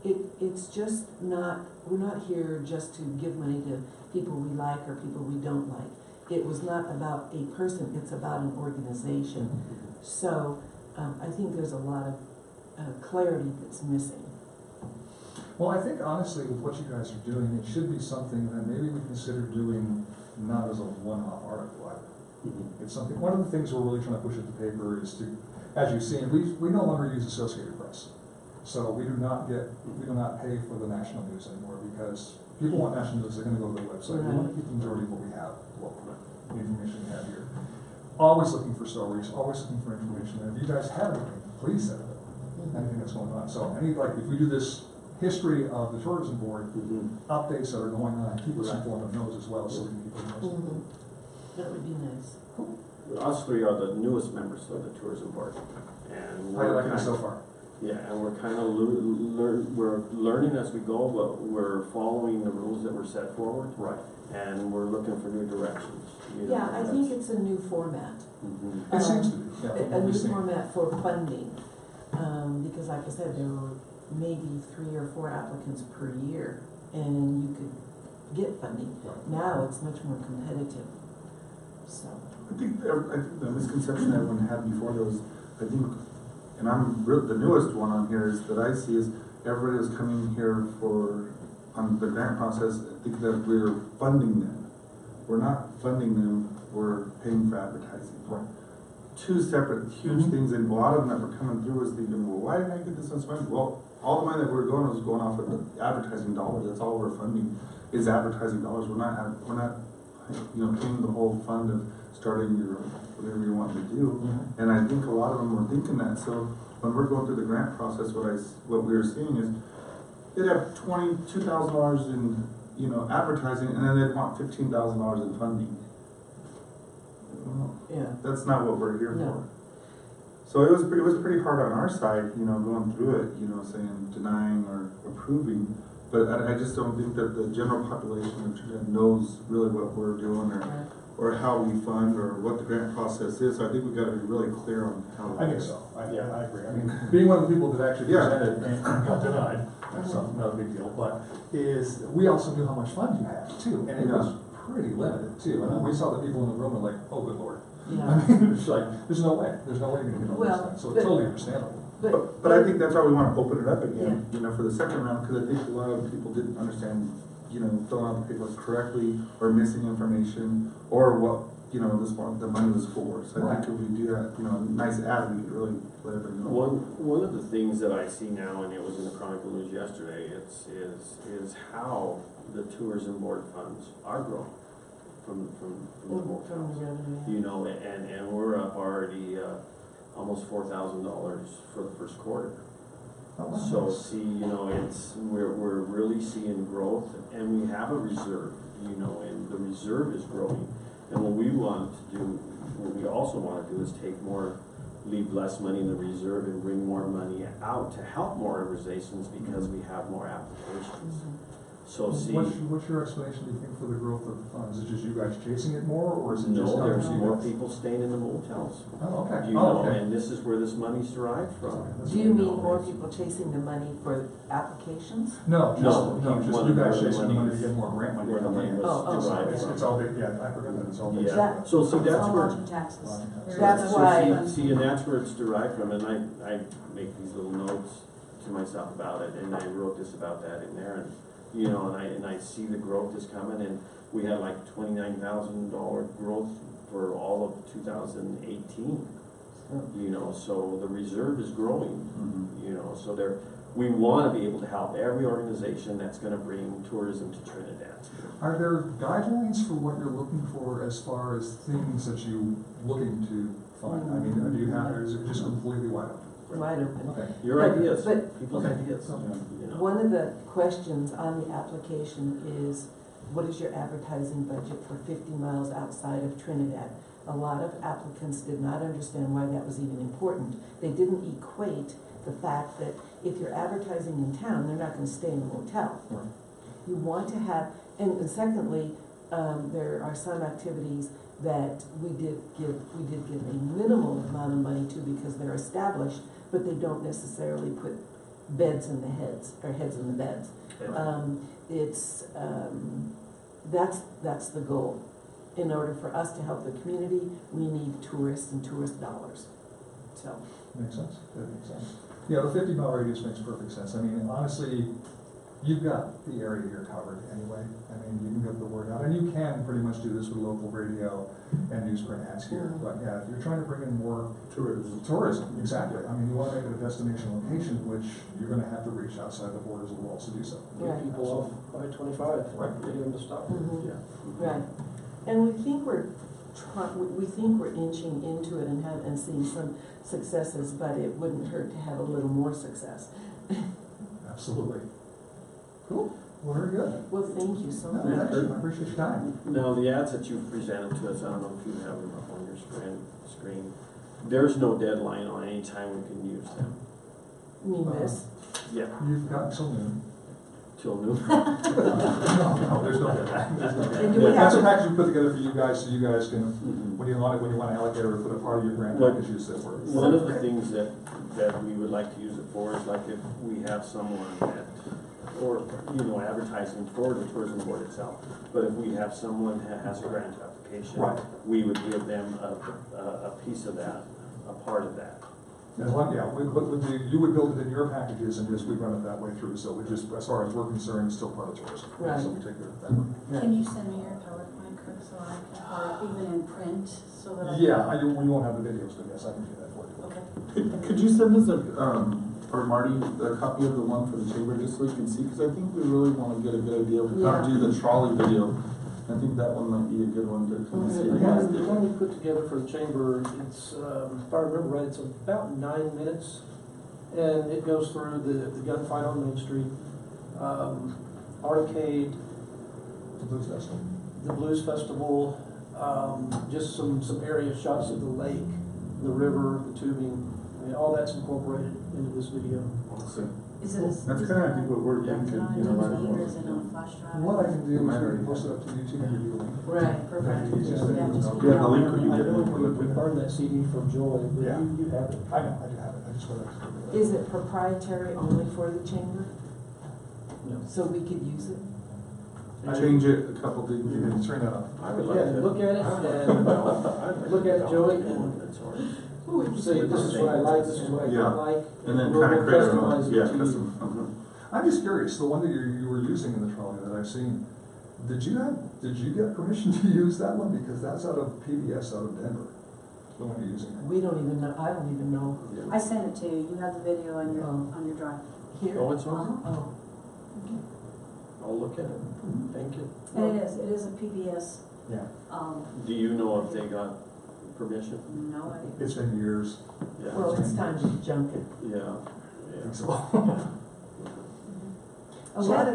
It's just not, we're not here just to give money to people we like or people we don't like. It was not about a person, it's about an organization. So I think there's a lot of clarity that's missing. Well, I think honestly, with what you guys are doing, it should be something that maybe we consider doing not as a one-off article either. It's something, one of the things we're really trying to push at the paper is to, as you've seen, we no longer use Associated Press. So we do not pay for the national news anymore, because people want national news, they're gonna go to the website. We want to keep the majority of what we have, the information we have here. Always looking for stories, always looking for information, and if you guys have anything, please send it, anything that's going on. So if we do this history of the tourism board, updates that are going on, keep us informed on those as well, so we can keep them posted. That would be nice. Us three are the newest members of the tourism board, and How do you like it so far? Yeah, and we're kind of we're learning as we go, but we're following the rules that were set forward. Right. And we're looking for new directions. Yeah, I think it's a new format. It seems to be, yeah. A new format for funding, because like I said, there were maybe 3 or 4 applicants per year, and you could get funding. Right. Now it's much more competitive. So I think the misconception everyone had before those, I think, and the newest one on here is that I see is everybody was coming here on the grant process, thinking that we're funding them. We're not funding them, we're paying for advertising. Right. 2 separate huge things, and a lot of them that were coming through was thinking, well, why didn't I get this much money? Well, all the money that we're going was going off of the advertising dollars. That's all we're funding is advertising dollars. We're not paying the whole fund of starting your whatever you want to do. And I think a lot of them were thinking that. So when we're going through the grant process, what we were seeing is they'd have $22,000 in advertising, and then they'd want $15,000 in funding. Well, yeah, that's not what we're here No. for. So it was pretty hard on our side, going through it, saying denying or approving. But I just don't think that the general population of Trinidad knows really what we're doing or how we fund or what the grant process is. So I think we've got to be really clear on how. I think so. I agree. I mean, being one of the people that actually presented and got denied, that's not a big deal, but we also knew how much fund you had too, and it was pretty limited too. And we saw the people in the room were like, oh, good Lord. yeah. I mean, it's like, there's no way you're going to get all Well, this done. So it's totally understandable. But I think that's why we want to open it up again, for the second round, because I think a lot of people didn't understand, filling out the paperwork correctly or missing information or what, the money was for. So I think if we do that, a nice ad, we could really let everybody know. One of the things that I see now, and it was in the Chronicle News yesterday, is how the tourism board funds are growing from the motels. Revenue. And we're up already almost $4,000 for the first quarter. So see, we're really seeing growth, and we have a reserve, and the reserve is growing. And what we also want to do is leave less money in the reserve and bring more money out to help more organizations because we have more applications. So see, What's your explanation, do you think, for the growth of the fund? Is it just you guys chasing it more, or is it just? no, there's you more guys? people staying in the motels. Oh, okay. You Oh, know, okay. and this is where this money's derived from. Do you mean more people chasing the money for applications? No, No, just one you of guys the chasing the money to monies- get more grant money. where the money coming in. was derived It's from. all, yeah, I forgot that it's all. Yeah, That- so see, that's All where, lodging taxes. That's so why- see, and that's where it's derived from, and I make these little notes to myself about it, and I wrote this about that in there, and, you know, and I see the growth is coming, and we had like $29,000 growth for all of 2018. You know, so the reserve is growing, you know, so we wanna be able to help every organization that's gonna bring tourism to Trinidad. Are there guidelines for what you're looking for as far as things that you looking to find? I mean, do you have, or is it just completely wide open? Wide open. Okay. Your But- ideas, but- people's Okay. ideas, you know. One of the questions on the application is, what is your advertising budget for 50 miles outside of Trinidad? A lot of applicants did not understand why that was even important. They didn't equate the fact that if you're advertising in town, they're not gonna stay in a motel. Right. You want to have, and secondly, there are some activities that we did give a minimal amount of money to because they're established, but they don't necessarily put beds in the heads, or heads in the beds. That's the goal. In order for us to help the community, we need tourists and tourist dollars, so. Makes sense, that makes sense. Yeah, the 50-mile radius makes perfect sense. I mean, honestly, you've got the area here covered anyway. I mean, you can get the word out, and you can pretty much do this with local radio and newsprint ads here. Mhm. But yeah, if you're trying to bring in more Tourism. exactly. I mean, you want to make it a destination location, which you're going to have to reach outside the borders of the walls to do so. Right. Get people off by 25, Right. get them to stop. Mhm. Yeah. Right, and we think we think we're inching into it and seeing some successes, but it wouldn't hurt to have a little more success. Absolutely. Cool. Well, very good. Well, thank you so No, much. thank you. I appreciate your time. Now, the ads that you've presented to us, I don't know if you have them up on your screen, there's no deadline on any time we can use them. You mean this? Yeah, You've got till noon. till noon. No, there's no deadline. And do we That's a have, package we put together for you guys, so you guys can, Mhm. when you want to allocate or put a part of your grant What- package, use that for. One of the things that we would like to use it for is like if we have someone that, or, you know, advertising for the tourism board itself, but if we have someone that has a grant application, Right. we would give them a piece of that, a part of that. As long, yeah, you would build it in your packages and just, we run it that way through, so we just, as far as we're concerned, it's still part of tourism. Right. So we take care of that. Can you send me your PowerPoint, Kirk, so I can, or even in print, so that I can? Yeah, we won't have the videos, but yes, I can do that for you. Okay. Could you send us or Marty, a copy of the one for the chamber, just so we can see, because I think we really want to get a good idea of how to do the trolley video. I think that one might be a good one to kind of see. The one we put together for the chamber, it's, if I remember right, it's about 9 minutes. And it goes through the gunfight on Main Street, Arcade, The Blues Festival. the Blues Festival, just some area shots of the lake, the river, the tubing. I mean, all that's incorporated into this video. Is it a? That's kind of, I think, what we're thinking, you know, right Or is now. it on flash drive? What I can do is post it up to YouTube and give you a link. right, That'd be easiest. Yeah, just Yeah, the link would be I good. know we burned that CD from Joy, but Yeah. you have it. I know, I do have it, I just wanted to. is it proprietary only for the chamber, No. so we could use it? Change it a couple things. You can turn that off. I would like Yeah, to. look at it I would like and to develop- I'd like look to at it, Joey, develop and- one that's ours. say, this is what I like, this is what I Yeah. don't like. And then we'll kind of create our customize own, it yeah, to you. custom. I'm just curious, the one that you were using in the trolley that I've seen, did you get permission to use that one? Because that's out of PBS out of Denver, the one you're using. We don't even know, I don't even know I sent it to you, you have the video on on your drive. here. Oh, it's on? Oh, I'll look at it. Thank you. And it is a PBS, Yeah. Do you know if they got permission? no idea. It's been years. Yeah. well, it's time to junk it. Yeah, I think so. A lot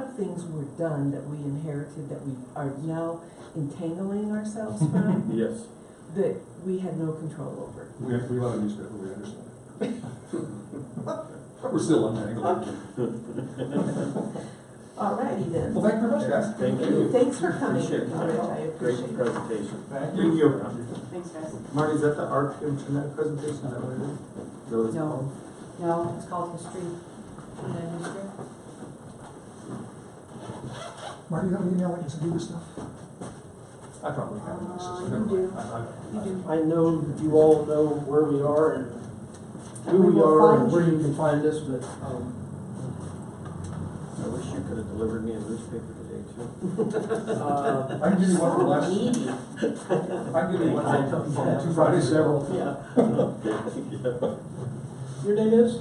of things were done that we inherited, that we are now entangling ourselves from, yes. that we had no control over. We love a newspaper, we understand. We're still untangled. Alrighty then. Well, thank you very much, guys. Thank you. Thanks for coming, Appreciate it. Rich, I appreciate Great it. presentation. Thank Thank you. Thanks, guys. Marty, is that the RPM Trinidad presentation? Is that what it is? Is that what it's No. called? No, it's called history. Trinidad history. Marty, you have an email I can send you this stuff? I probably have it. This is- You never mind. do. I- You do. I know you all know where we are and who We we will are and find where you. you can find us, but, I wish you could have delivered me a newspaper today too. I can give you one for last, Needy. I can give you one from 2 Fridays ago. yeah. Yeah. Your name is?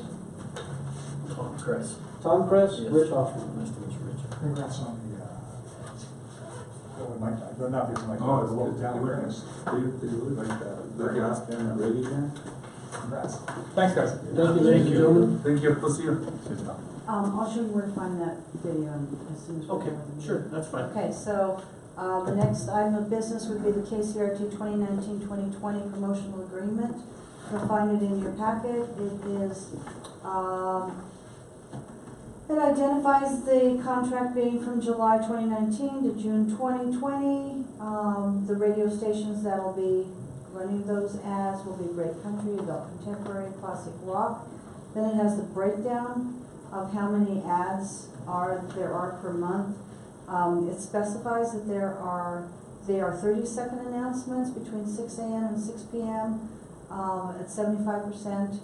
Tom Chris. Tom Kress, Yes. Rich Hoffman. Nice to meet you, Richard. Congrats on the, not because my, Oh, the local town awareness. They really like that. The gas can that ready again. Congrats. Thanks, guys. Thank you, ladies and gentlemen. Thank you. We'll see you. I'll show you where to find that video as soon as we're Okay, done with the sure, meeting. that's fine. Okay, so, the next item of business would be the KCRT 2019-2020 promotional agreement. You'll find it in your packet. It is, it identifies the contract being from July 2019 to June 2020. The radio stations that will be running those ads will be Great Country, Adult Contemporary, Classic Rock. Then it has the breakdown of how many ads there are per month. It specifies that they are 30-second announcements between 6 a.m. and 6 p.m. At 75%,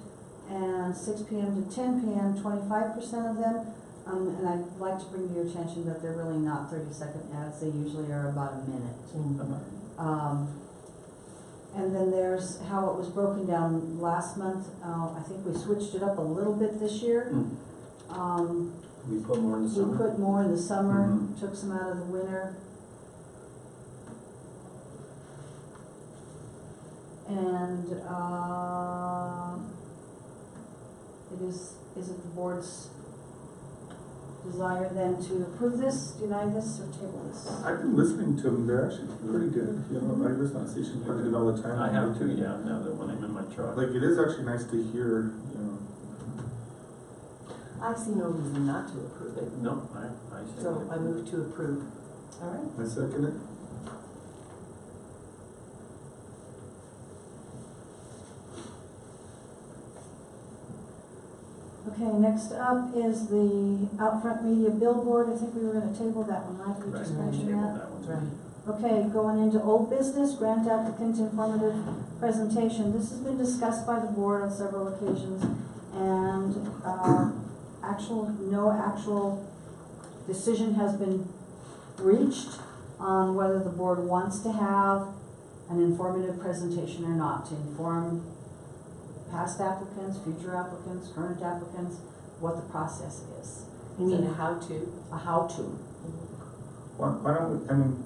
and 6 p.m. to 10 p.m., 25% of them. And I'd like to bring to your attention that they're really not 30-second ads. They usually are about a minute. And then there's how it was broken down last month. I think we switched it up a little bit this year. We put more in the We summer. put more in the summer, Mhm. took some out of the winter. And, is it the board's desire then to approve this, deny this, or table this? I've been listening to them. They're actually pretty good. You know, I listen on station quite a bit all the time. I have too, yeah, now that when I'm in my truck. Like, it is actually nice to hear, you know. I see no reason not to approve it, No, I say. so I move to approve. All right. I second it. Okay, next up is the Outfront Media Billboard. I think we were gonna table that one, right? We Right, just we mentioned tabled that. that one. Right. Okay, going into old business, grant applicant informative presentation. This has been discussed by the board on several occasions, and no actual decision has been reached on whether the board wants to have an informative presentation or not, to inform past applicants, future applicants, current applicants, what the process is. You mean a how-to? A how-to. Why don't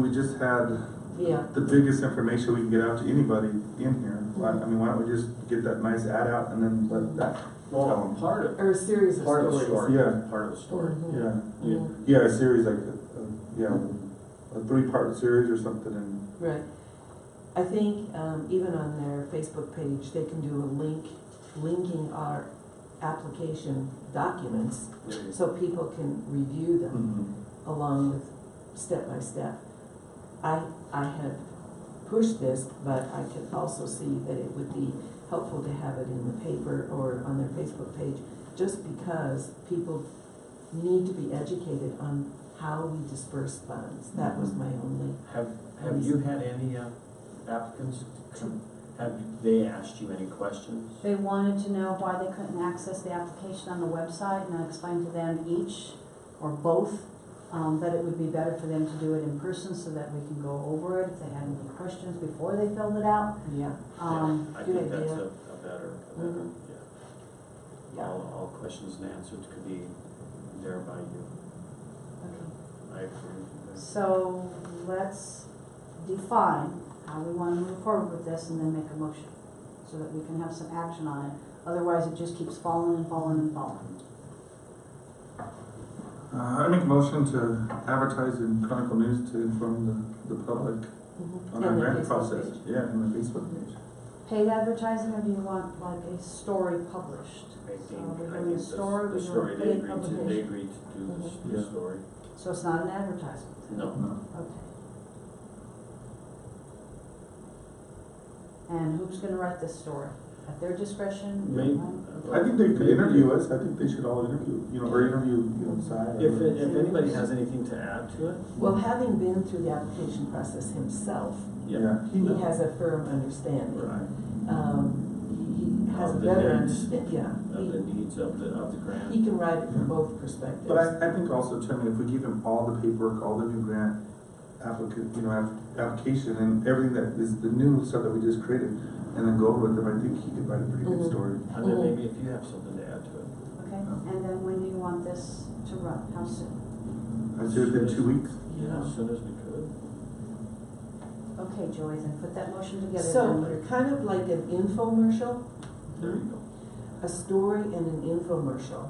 we, we just had Yeah. the biggest information we can get out to anybody in here. Why don't we just get that nice ad out and then let that tell Well, them? part of, Or a series of part of the stories. story. Yeah. Part of the story. Mhm. Yeah, Mhm. yeah, a series like, a 3-part series or something, and Right. I think, even on their Facebook page, they can do a linking our application documents so people can review them along with step-by-step. I have pushed this, but I could also see that it would be helpful to have it in the paper or on their Facebook page, just because people need to be educated on how we disperse funds. That was my only. Have you had any applicants, have they asked you any questions? They wanted to know why they couldn't access the application on the website, and I explained to them each, or both, that it would be better for them to do it in person so that we can go over it if they had any questions before they filled it out. Yeah. I good think that's idea. a better, Mhm. yeah. All questions and answers could be there by you. Okay. I agree with you. So let's define how we want to move forward with this and then make a motion so that we can have some action on it. Otherwise, it just keeps falling and falling and falling. I make a motion to advertise in Chronicle News to inform the public Mhm. on And our their grant Facebook process. page. Yeah, and the Facebook page. paid advertising, or do you want like a story published? I think, So we're I doing think the story, the we're story, doing they paid agreed to, they publication. agreed to do Mhm. the Yeah. story. So it's not an advertisement? No. No. Okay. And who's gonna write this story? At their discretion? Maybe. I think they could Maybe. interview us, I think they should all interview, or interview, Si. If anybody has anything to add to it, Well, having been through the application process himself, yeah. he has a firm understanding. Right, He has a Of the better needs. understanding, yeah. of the needs of the grant. He can write it from both perspectives. But I think also, too, I mean, if we give him all the paperwork, all the new grant applicant, application and everything that is the new stuff that we just created, and then go over with him, I think he could write a pretty good Mhm. story. And then maybe if you have something to add to it. Okay, and then when do you want this to run? How soon? I'd say within 2 weeks. Yeah, as soon as we could. Okay, Joey, then put that motion together. So, then. kind of like an infomercial, There you go. a story and an infomercial.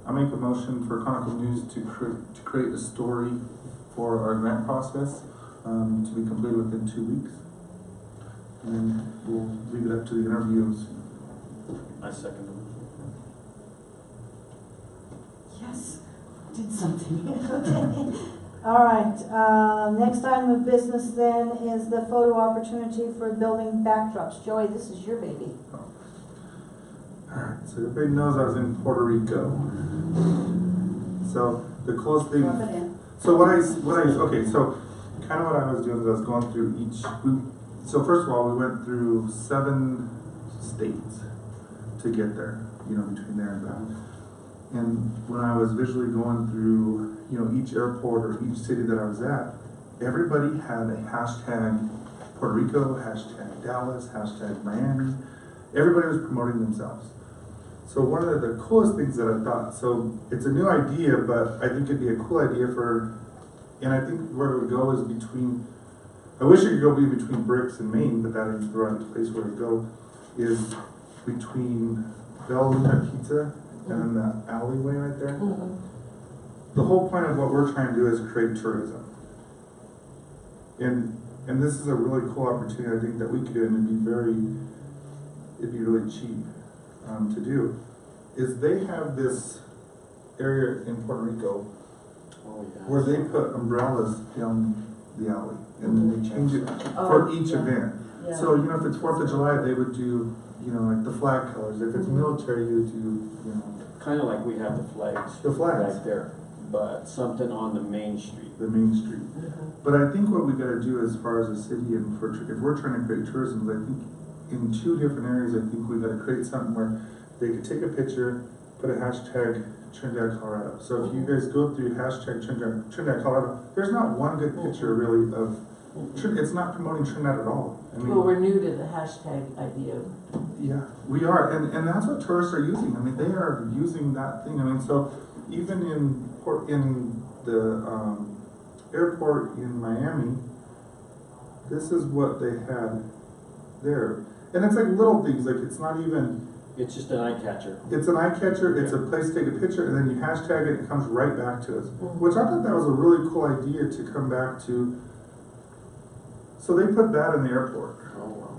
I make a motion for Chronicle News to create a story for our grant process, to be completed within 2 weeks. And then we'll leave it up to the interviews. I second it. Yes, did something. Okay. All right, next item of business then is the photo opportunity for building backdrops. Joey, this is your baby. Alright, so everybody knows I was in Puerto Rico. So the coolest thing. Rub it in. So okay, so kind of what I was doing is I was going through so first of all, we went through 7 states to get there, between there and back. And when I was visually going through, each airport or each city that I was at, everybody had a hashtag Puerto Rico, hashtag Dallas, hashtag Miami. Everybody was promoting themselves. So one of the coolest things that I thought, so it's a new idea, but I think it'd be a cool idea and I think where it would go is I wish it could go between Bricks and Maine, but that is the right place where it would go, is between Bella Luna Pizza and then the alleyway right there. Mhm. The whole point of what we're trying to do is create tourism. And this is a really cool opportunity, I think, that we could do, and it'd be really cheap to do, is they have this area in Puerto Rico Oh, yeah. where they put umbrellas down the alley, and then they change it for each yeah. event. Yeah. So, if it's 4th of July, they would do, like the flag colors. If it's military, you would do, Kind of like we have the flags. The flags. Right there, but something on the main street. the main street. Mhm. But I think what we gotta do as far as a city and if we're trying to create tourism, I think in 2 different areas, I think we gotta create something where they could take a picture, put a hashtag Trinidad, Colorado. So if you guys go through hashtag Trinidad, Colorado, there's not one good picture really of, it's not promoting Trinidad at all. I mean, Well, we're new to the hashtag idea. yeah, we are, and that's what tourists are using. I mean, they are using that thing. I mean, so even in the airport in Miami, this is what they had there. And it's like little things, like it's not even, It's just an eye catcher. it's an eye catcher, it's a place to take a picture, and then you hashtag it, it comes right back to us. Mhm. Which I thought that was a really cool idea to come back to. So they put that in the airport. Oh, wow.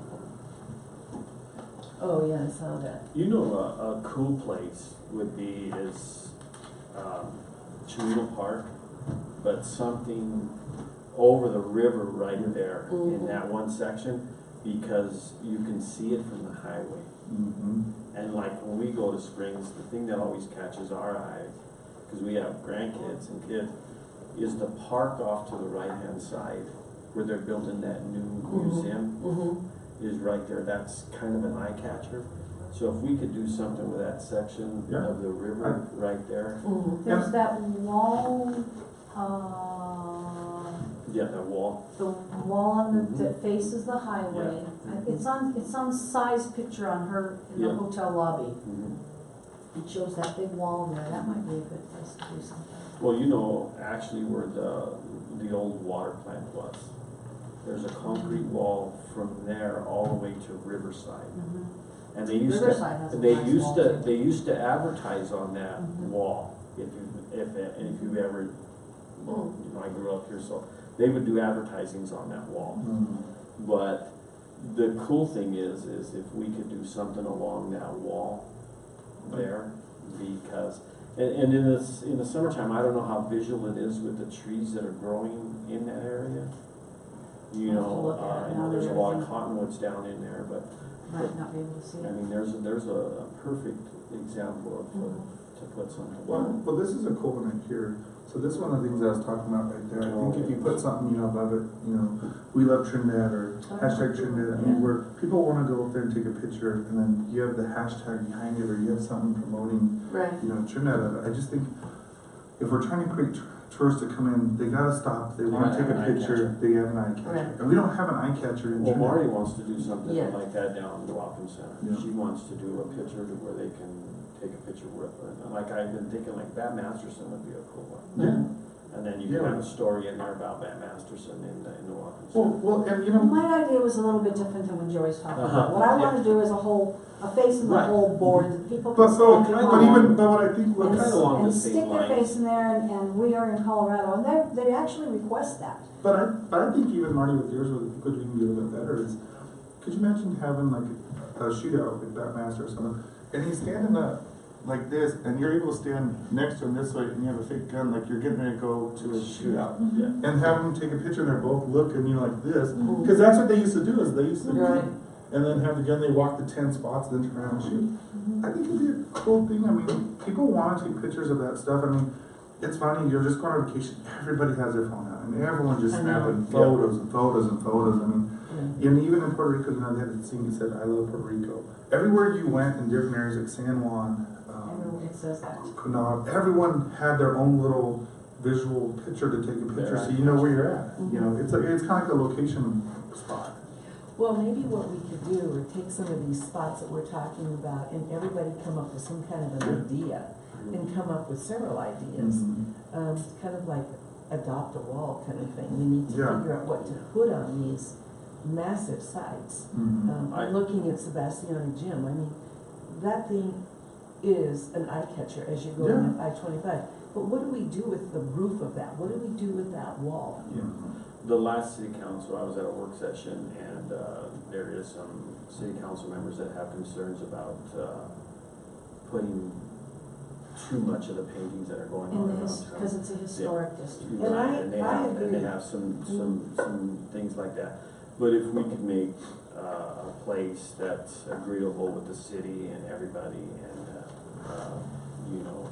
Oh, yeah, I saw that. A cool place would be Cholula Park, but something over the river right there in Mhm. that one section, because you can see it from the highway. Mm-hmm. And like when we go to Springs, the thing that always catches our eye, because we have grandkids and kids, is the park off to the right-hand side where they're building that new museum Mm-hmm. is right there. That's kind of an eye catcher. So if we could do something with that section Yeah. of the river right there, Mm-hmm. There's that wall, yeah, that wall. the wall that faces the highway. Yeah. It's on Si's picture on her in the Yeah. hotel lobby. Mhm. It shows that big wall there. That might be a good place to do something. Well, actually where the old water plant was, there's a concrete wall from there all the way to Riverside. Mm-hmm. And they used Riverside has to, a they nice used wall, to, too. they used to advertise on that Mhm. wall. If you ever, well, I grew up here, so they would do advertisings on that wall. But the cool thing is if we could do something along that wall there, because, and in the summertime, I don't know how visual it is with the trees that are growing in that area. You I'll have to know, look at it you now know, there's a that lot of everything- cottonwoods down in there, but Might not be able to see I it. mean, there's a perfect example of, to put something. Well, this is a cool one right here. So this is one of the things I was talking about right there. I think if you put something, you know, above it, you know, we love Trinidad or hashtag Trinidad, I mean, where people wanna go up there and take a picture, and then you have the hashtag behind it, or you have something promoting, Right. you know, Trinidad. I just think if we're trying to create tourists to come in, they gotta stop, they wanna gotta take have a an eye picture, they have an eye catcher. Right. And we don't have an eye catcher in Well, Trinidad. Marty wants to do something Yeah. like that down in the Welcome Center. Yeah. She wants to do a picture to where they can take a picture with it. And like I've been thinking, like Bat Masterson would be a cool one. Yeah. And then you Yeah. can have a story in there about Bat Masterson in the Welcome Well, Center. well, and you Well, know, my idea was a little bit different than what Joy's talking Uh-huh. about. What I wanna do is a face in the Right. whole board that people but can so, stand but behind. but what I think, Well, And, kind of along the and same stick their lines. face in there, and we are in Colorado, and they actually request that. but I think even Marty with yours would even be a little bit better is, could you imagine having like a shootout with that master or something, and he's standing up like this, and you're able to stand next to him this way, and you have a fake gun, like you're getting ready to go to a shootout, Yeah. and have them take a picture, and they're both looking, you know, like this, because that's what they used to do, is they used to, Right. and then have the gun, they walk the 10 spots, then turn around and shoot. I think it'd be a cool thing. I mean, people want to take pictures of that stuff. I mean, it's funny, you're just going on vacation, everybody has their phone out. I mean, everyone's just I know. snapping photos and photos and photos. I mean, Yeah. and even in Puerto Rico, you know, they had a scene that said, I love Puerto Rico. Everywhere you went in different areas like San Juan, Everyone, it says that. Quinab, everyone had their own little visual picture to take a picture, so you know where you're at. You know, it's kind of like a location spot. Well, maybe what we could do, or take some of these spots that we're talking about, and everybody come up with some kind of an idea, and come up with several ideas. Kind of like adopt a wall kind of thing. We need to Yeah. figure out what to put on these massive sites. Mhm. I'm looking at Sebastiani Gym. I mean, that thing is an eye catcher as you go on I-25. But what do we do with the roof of that? What do we do with that wall? Yeah. The last city council, I was at a work session, and there is some city council members that have concerns about putting too much of the paintings that are going on around town. Because it's a historic district. And Right, and they I have, and they agree. have some things like that. But if we could make a place that's agreeable with the city and everybody, and, you know.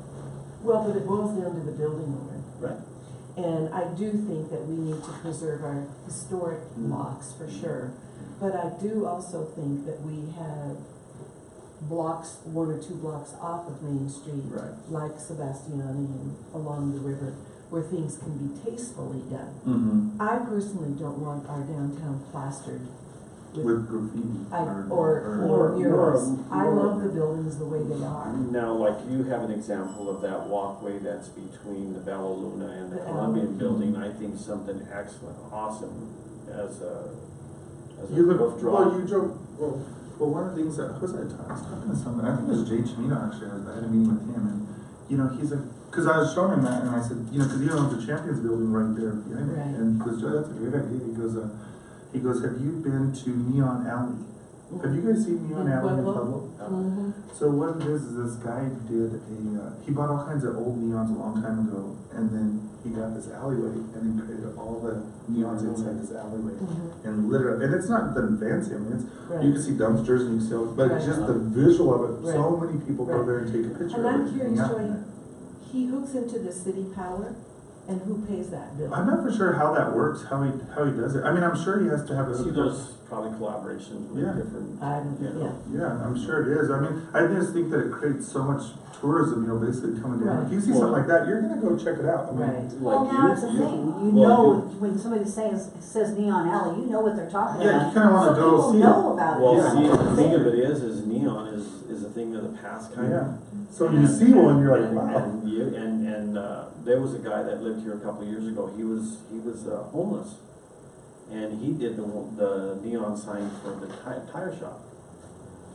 Well, but it boils down to the building owner. Right. And I do think that we need to preserve our historic blocks for sure. But I do also think that we have blocks, 1 or 2 blocks off of Main Street, Right. like Sebastiani and along the river, where things can be tastefully done. Mm-hmm. I personally don't want our downtown plastered With graffiti. or murals. I more- love the buildings the way they are. Now, like you have an example of that walkway that's between the Bella Luna and the The Columbian Allen. building, I think something excellent, awesome as a You look, roof draw. well, you drove, well, one of the things that, who was I talking to someone, I think it was Jay Chimino actually, I had a meeting with him, and, you know, he's like, cause I was showing him that, and I said, you know, cause he owns the Champions building right there behind it, Right. and he goes, Joe, that's a great idea, he goes, have you been to Neon Alley? Have you guys seen Neon In Alley in Pueblo? Pueblo? Mhm. So what it is this guy did he bought all kinds of old neons a long time ago, and then he got this alleyway, and he created all the neons inside this alleyway, Mhm. and literally, and it's not the fancy, I mean, it's, Right. you can see dumpsters and you can see, but Right. just the visual of it, so Right. many people go Right. there and take a picture And of it. I'm curious, hang out in Joy, it. he hooks into the city power, and who pays that bill? I'm not for sure how that works, how he does it, I mean, I'm sure he has to have See a, those probably collaborations with Yeah. different, I don't, you know. yeah. yeah, I'm sure it is, I mean, I just think that it creates so much tourism, you know, basically coming down, Right. if you see something like that, you're gonna go check it out, I mean, Right. Well, Like now you- it's a you- thing, you well, know, you- when somebody says Neon Alley, you know what they're talking Yeah, about. you kinda wanna go So see people it. know about it. Well, Yeah. see, the thing of it is neon is a thing of the past kind yeah, of. so you see one, you're like, And- wow. And there was a guy that lived here a couple of years ago, he was homeless. And he did the neon sign for the tire shop.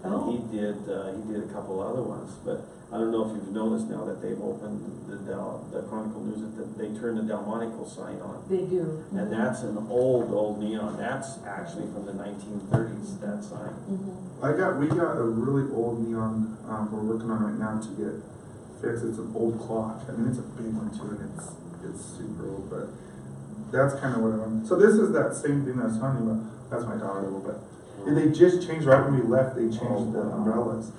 Oh. And he did a couple other ones, but I don't know if you've noticed now that they've opened the Chronicle News, that they turned the Delmonico sign on. They do. And that's an old neon, that's actually from the 1930s, that sign. Mm-hmm. We got a really old neon, we're working on right now to get fixed. It's an old clock. I mean, it's a big one too, and it's super old, but that's kind of what I want. So this is that same thing that I was telling you about. That's my daughter a little bit. They just changed, right when we left, they changed the umbrellas.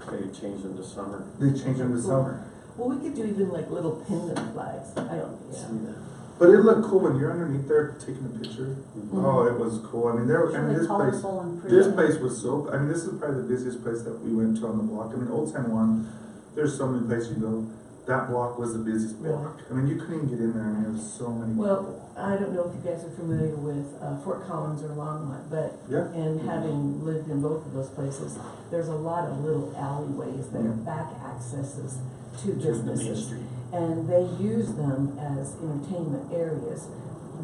They changed them to summer. They changed them to summer. Well, we could do even like little pendant flags. See that? But it looked cool when you're underneath there taking a picture. Mhm. Oh, it was cool. I mean, It's I mean, really this place, colorful and pretty. this place was so, I mean, this is probably the busiest place that we went to on the block. I mean, Old San Juan, there's so many places you go. That block was the busiest block. I mean, you couldn't even get in there. I mean, there was so many people. Well, I don't know if you guys are familiar with Fort Collins or Longmont, but Yeah. and having lived in both of those places, there's a lot of little alleyways that are Mhm. back accesses to To the main businesses. street. And they use them as entertainment areas,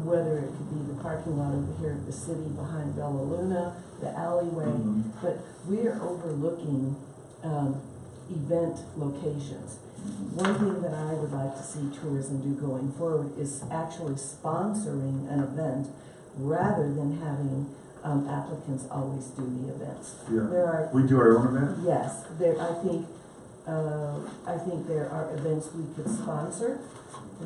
whether it could be the parking lot over here at the city behind Bella Luna, the alleyway, Mhm. but we are overlooking event locations. One thing that I would like to see tourism do going forward is actually sponsoring an event rather than having applicants always do the events. Yeah. There are, We do our own event? yes, I think there are events we could sponsor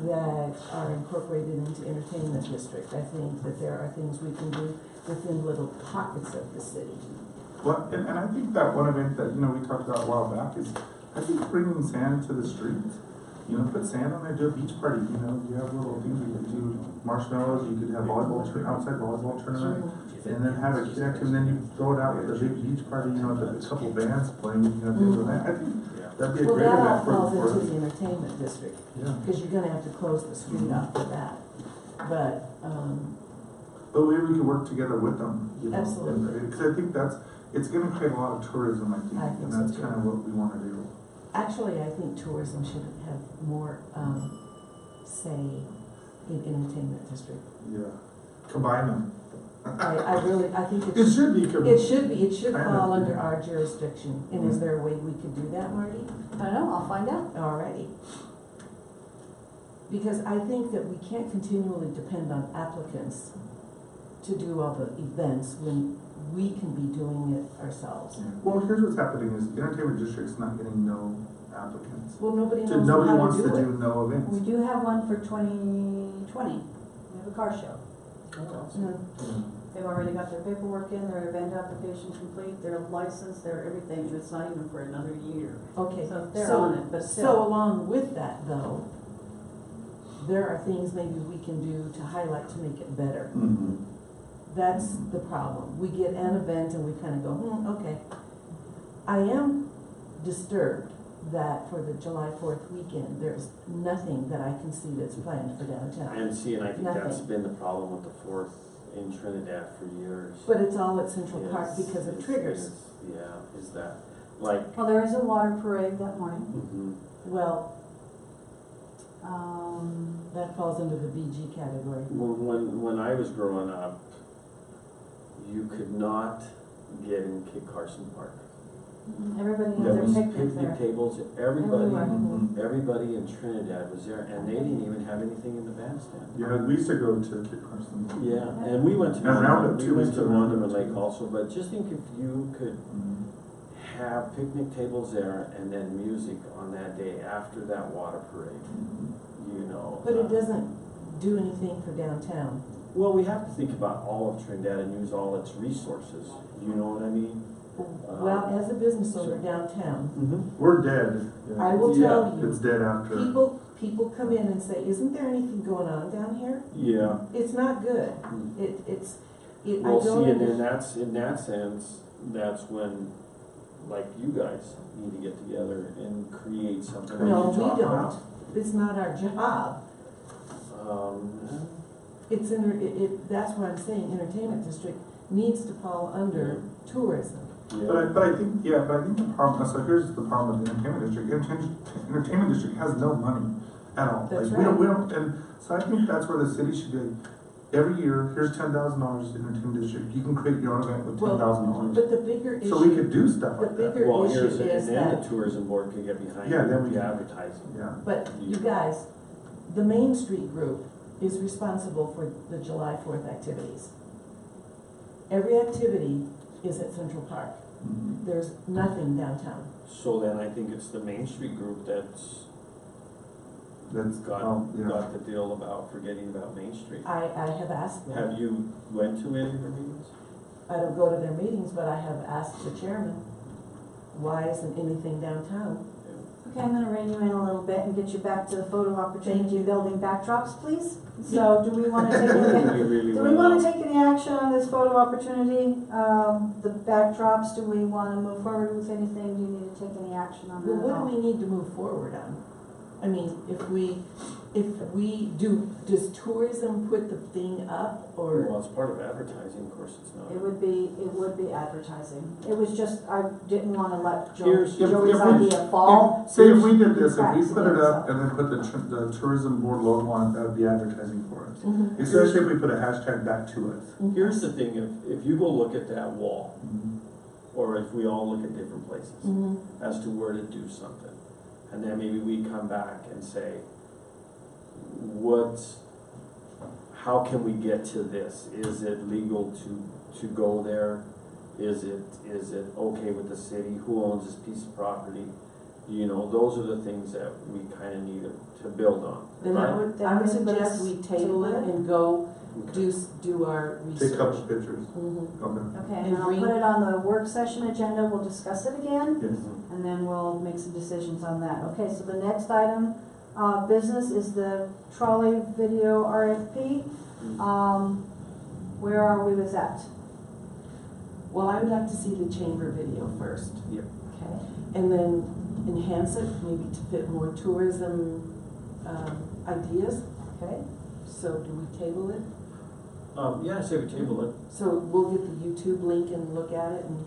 that are incorporated into entertainment district. I think that there are things we can do within little pockets of the city. Well, and I think that one event that, we talked about a while back is, I think bringing sand to the streets. Put sand on there, do a beach party, you have little things, you could do marshmallows, you could have outside volleyball tournament. And then have a kid, and then you throw it out with a big beach party, a couple bands playing, things like that. I think that'd be a Well, great that all event falls into for. the entertainment district, Yeah. because you're gonna have to close the street off for that. But, But maybe we could work together with them, Absolutely. Because I think it's gonna create a lot of tourism, I think, I think and so, that's too. kind of what we wanna do. actually, I think tourism should have more, say in entertainment district. Yeah. Combine them. I think It should be combined. it should I fall know. under our jurisdiction. And is there a way we could do that, Marty? I don't know, I'll find out. Alrighty. Because I think that we can't continually depend on applicants to do all the events when we can be doing it ourselves. Well, here's what's happening is entertainment district's not getting no applicants. Well, nobody knows Nobody how wants to to do it. do no We events. do have one for 2020. We have a car show. Mm. They've already got their paperwork in, their event application complete, their license, their everything, and it's not even for another year. Okay, So they're on it, but so still. along with that though, there are things maybe we can do to highlight to make it better. Mhm. That's the problem. We get an event and we kind of go, okay. I am disturbed that for the July 4th weekend, there's nothing that I can see that's planned for downtown. And I think that's Nothing. been the problem with the Fourth in Trinidad for years. But it's all at Central Park Is- because of is- triggers. is that, like, Well, there is a water parade that morning. mhm. Well, Um, that falls under the BG category. When I was growing up, you could not get in Kit Carson Park. everybody had There their was picnic picnic there. tables, Everywhere. everybody in Trinidad was there, and they didn't even have anything in the bandstand. Yeah, we used to go to Kit Carson. Yeah, and we went to And Roundup we too, went we to used to Monument Roundup Lake too. also, but just think if you could Mhm. have picnic tables there and then music on that day after that water parade, But it doesn't do anything for downtown. Well, we have to think about all of Trinidad and use all its resources, you know what I mean? Well, as a business owner downtown, Mm-hmm. We're dead. Yeah. I will Yeah, tell you, It's dead after. people come in and say, isn't there anything going on down here? Yeah. It's not good. Mm. I Well, don't see, and understand. in that sense, that's when, like, you guys need to get together and create something that you No, talk we don't. about. It's not our job. Um, That's what I'm saying, entertainment district needs to fall under tourism. yeah. But I think the problem, so here's the problem with the entertainment district. Entertainment district has no money at all. That's Like, we don't, and so I think that's where the city should be, every year, here's $10,000 in your team district, you can create your own event with $10,000. But the bigger issue. So we could do stuff The like that. bigger Well, issue here's, is and then that, the tourism board could get behind Yeah, then we the can- advertising. Yeah. but you guys, the Main Street group is responsible for the July 4th activities. Every activity is at Central Park. Mhm. There's nothing downtown. So then I think it's the Main Street group that's That's, yeah. got the deal about forgetting about Main Street. I have asked them. Have you went to any of their meetings? I don't go to their meetings, but I have asked the chairman, why isn't anything downtown? Okay, I'm gonna rein you in a little bit and get you back to the photo Thank opportunity you. building backdrops, please. So do we wanna take any, We really do we wanna take any action on this photo opportunity? The backdrops, do we wanna move forward with anything? Do you need to take any action on that Well, at all? what do we need to move forward on? I mean, if we do, does tourism put the thing up, or? Well, it's part of advertising, of course it's not. It would be advertising. It was just, I didn't wanna let Here's- Joey's if we- idea fall. Say if we did this, if we Cracks put it again, up so. and then put the tourism board logo on it, that would be advertising for us. Mhm. Especially if we put a hashtag back to us. Here's the thing, if you go look at that wall, Mhm. or if we all look at different places, Mhm. as to where to do something, and then maybe we come back and say, how can we get to this? Is it legal to go there? Is it okay with the city? Who owns this piece of property? You know, those are the things that we kinda need to build on. Then I would suggest we table it and go do our research. Take a couple pictures. Mhm. Okay. Okay, And and I'll bring- put it on the work session agenda, we'll discuss it again, Yes. and then we'll make some decisions on that. Okay, so the next item, business is the trolley video RFP. Where are we with that? Well, I would like to see the chamber video first, Yep. Okay, and then enhance it, maybe to fit more tourism, ideas. okay, So do we table it? Yeah, I say we table it. So we'll get the YouTube link and look at it, and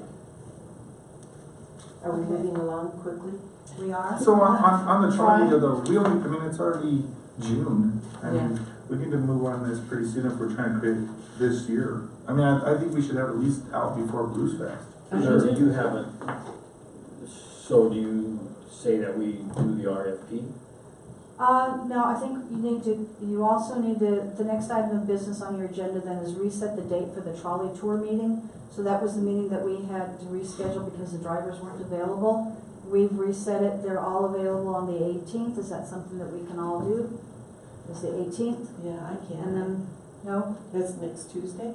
are we Okay. moving along quickly? we are. So on the trolley, Try. though, we only, I mean, it's already June. I mean, we need to move on this pretty soon if we're trying to create this year. I mean, I think we should have at least out before Blues Fest. Sure, you haven't, so do you say that we do the RFP? No, I think you also need to, the next item of business on your agenda then is reset the date for the trolley tour meeting. So that was the meeting that we had to reschedule because the drivers weren't available. We've reset it, they're all available on the 18th. Is that something that we can all do? Is the 18th? Yeah, I can. And then, no, That's next Tuesday?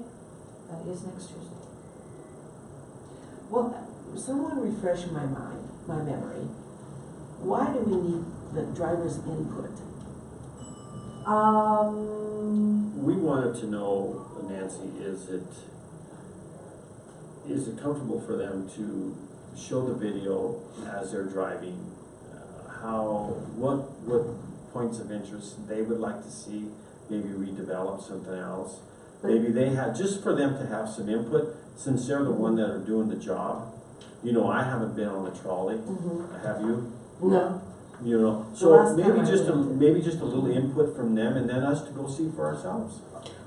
that is next Tuesday. Well, someone refresh my mind, my memory. Why do we need the driver's input? We wanted to know, Nancy, is it comfortable for them to show the video as they're driving? What points of interest they would like to see, maybe redevelop something else? Maybe they had, just for them to have some input, since they're the one that are doing the job. You know, I haven't been on the trolley, have you? No. You know, The so last maybe time I just went. maybe just a little input from them and then us to go see for ourselves.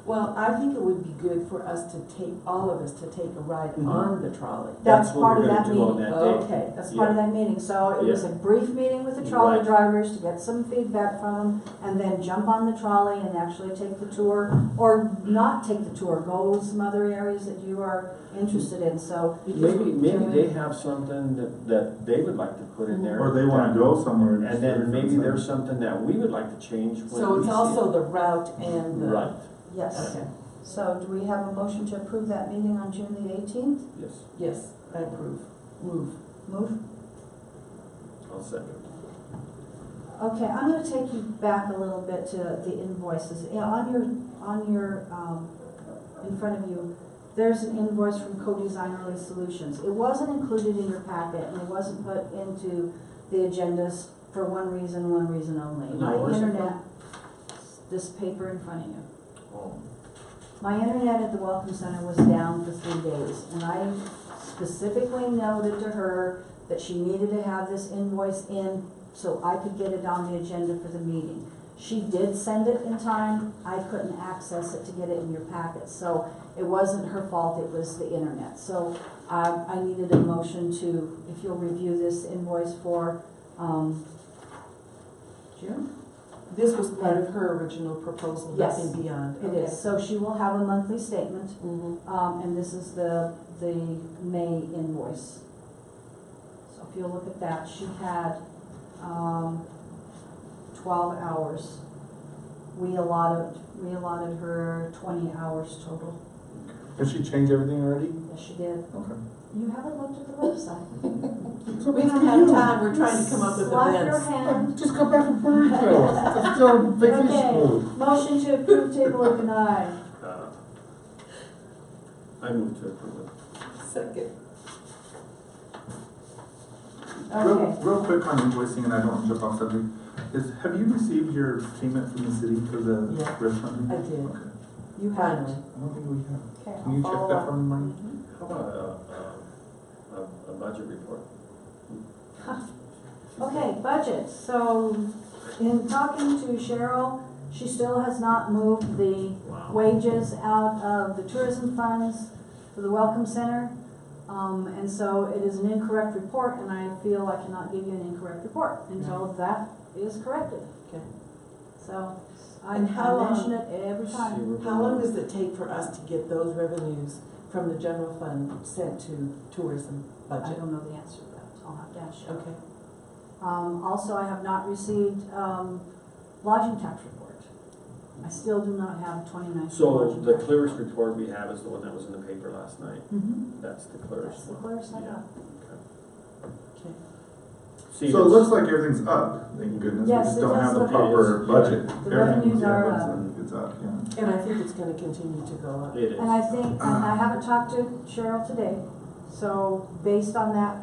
Well, I think it would be good for us to all of us to take a ride Mhm. on the trolley. That's That's what part we're of gonna that do on meeting. that day. Okay. That's part of that meeting, so it was a Yeah. brief meeting with the trolley Right. drivers to get some feedback from them, and then jump on the trolley and actually take the tour, or not take the tour, go to some other areas that you are interested in, so. Maybe they have something that they would like to put in there. Or they wanna go somewhere. And then maybe there's something that we would like to change when So we it's see also it. the route and the. Right, Yes, Okay, so do we have a motion to approve that meeting on June the 18th? yes, yes, I approve. Move. Move. I'll second. Okay, I'm gonna take you back a little bit to the invoices. Yeah, on your, in front of you, there's an invoice from Co-Design Early Solutions. It wasn't included in your packet, and it wasn't put into the agendas for one reason only. No, My where's it internet, this paper in front of you. Oh. My internet at the Welcome Center was down for 3 days, and I specifically noted to her that she needed to have this invoice in so I could get it on the agenda for the meeting. She did send it in time, I couldn't access it to get it in your packet, so it wasn't her fault, it was the internet. So I needed a motion to, if you'll review this invoice for, June? This was part of her original proposal, Yes. nothing beyond. It is, so she will have a monthly statement, Mm-hmm. and this is the May invoice. So if you'll look at that, she had, 12 hours. We allotted her 20 hours total. Has she changed everything already? Yes, she did. Okay. You haven't looked at the website. We don't have time, we're trying to come up with Slap your events. hand. Just come back from Puerto Rico. Let's go on vacation Okay, mode. motion to approve, table, or deny. I move to approve it. Second. Okay, Real quick on invoicing, and I don't want to jump off subject, have you received your payment from the city for the Yeah. restaurant? I did. Okay. you have it. I don't think we have. Okay, Can you I'll check follow that up. for me, Marty? How about a budget report? Okay, budget, so in talking to Cheryl, she still has not moved the wages out of the tourism funds for the Welcome Center. And so it is an incorrect report, and I feel I cannot give you an incorrect report until that is corrected. Okay. So I And how long- mention it every time. How long does it take for us to get those revenues from the general fund sent to tourism I budget? don't know the answer to that, I'll have to ask you. Okay. Also, I have not received, lodging tax report. I still do not have 2019 So lodging the tax. clearest report we have is the one that was in the paper last night. Mhm. That's the clearest That's the one. clearest I Yeah. got. Okay. See, So it it's- looks like everything's up, thank goodness. Yes, We just it don't does have the look proper up. budget. The Everything, revenues yeah, are it's, up. It's up, yeah. And I think it's gonna continue to go up. It is. And I think, and I haven't talked to Cheryl today, so based on that,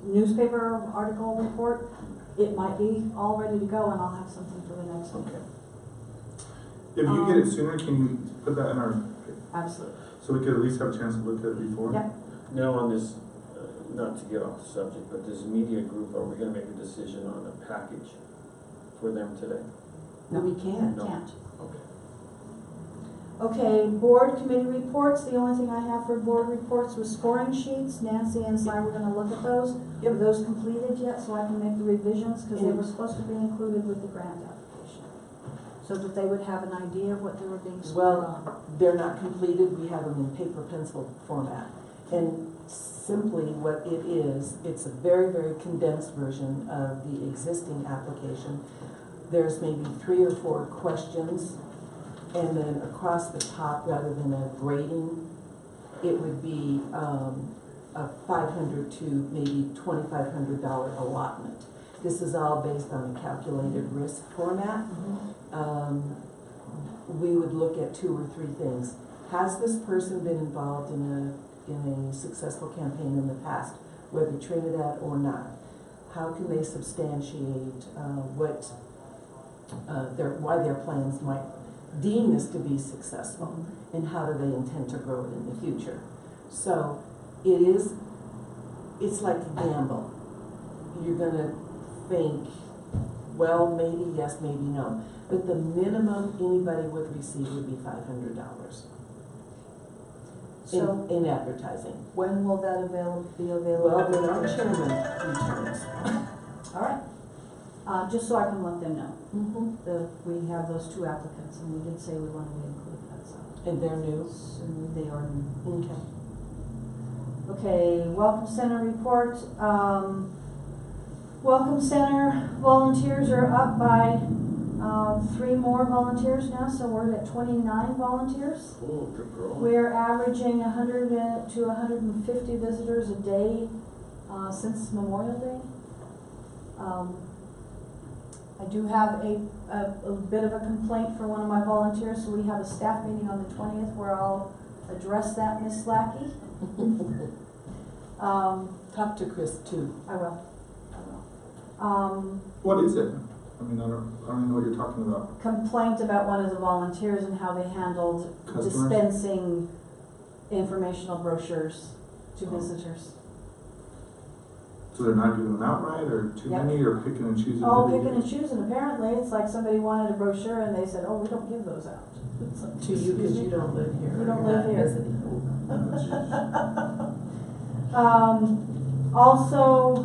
newspaper article report, it might be all ready to go, and I'll have something for the next week. Okay. If you get it sooner, can you put that in our, Absolutely. so we could at least have a chance to look at it before? Yep. Now on this, not to get off the subject, but this media group, are we gonna make a decision on a package for them today? No, we can't. No. Can't. Okay. Okay, board committee reports, the only thing I have for board reports was scoring sheets. Nancy and Si were gonna look at those. Are those completed yet, so I can make the revisions, because they were supposed to be included with the grant application? So that they would have an idea of what they were being scored on. Well, they're not completed, we have them in paper pencil format. And simply what it is, it's a very, very condensed version of the existing application. There's maybe 3 or 4 questions, and then across the top, rather than a grading, it would be a $500 to maybe $2,500 allotment. This is all based on a calculated risk format. We would look at 2 or 3 things. Has this person been involved in a successful campaign in the past, whether Trinidad or not? How can they substantiate why their plans might deem this to be successful, and how do they intend to grow it in the future? So it's like a gamble. You're gonna think, well, maybe yes, maybe no. But the minimum anybody would receive would be $500 So in advertising. when will that be available? Well, when our chairman returns. All right. Just so I can let them know. Mm-hmm. We have those 2 applicants, and we did say we wanted to include that, so. And they're new. And they are new. Okay. Okay, Welcome Center report. Welcome Center volunteers are up by 3 more volunteers now, so we're at 29 volunteers. Oh, good girl. We're averaging 100 to 150 visitors a day since Memorial Day. I do have a bit of a complaint for one of my volunteers, so we have a staff meeting on the 20th where I'll address that, Miss Lackey. Talk to Chris too. I will. What is it? I mean, I don't even know what you're talking about. Complaint about one of the volunteers and how they handled Customers? dispensing informational brochures to visitors. So they're not giving them outright, or too Yep. many, or picking and choosing? Oh, who they picking give? and choosing, apparently, it's like somebody wanted a brochure and they said, oh, we don't give those out. It's like, To you, because you don't live here. You don't You're live not here. visiting. Also,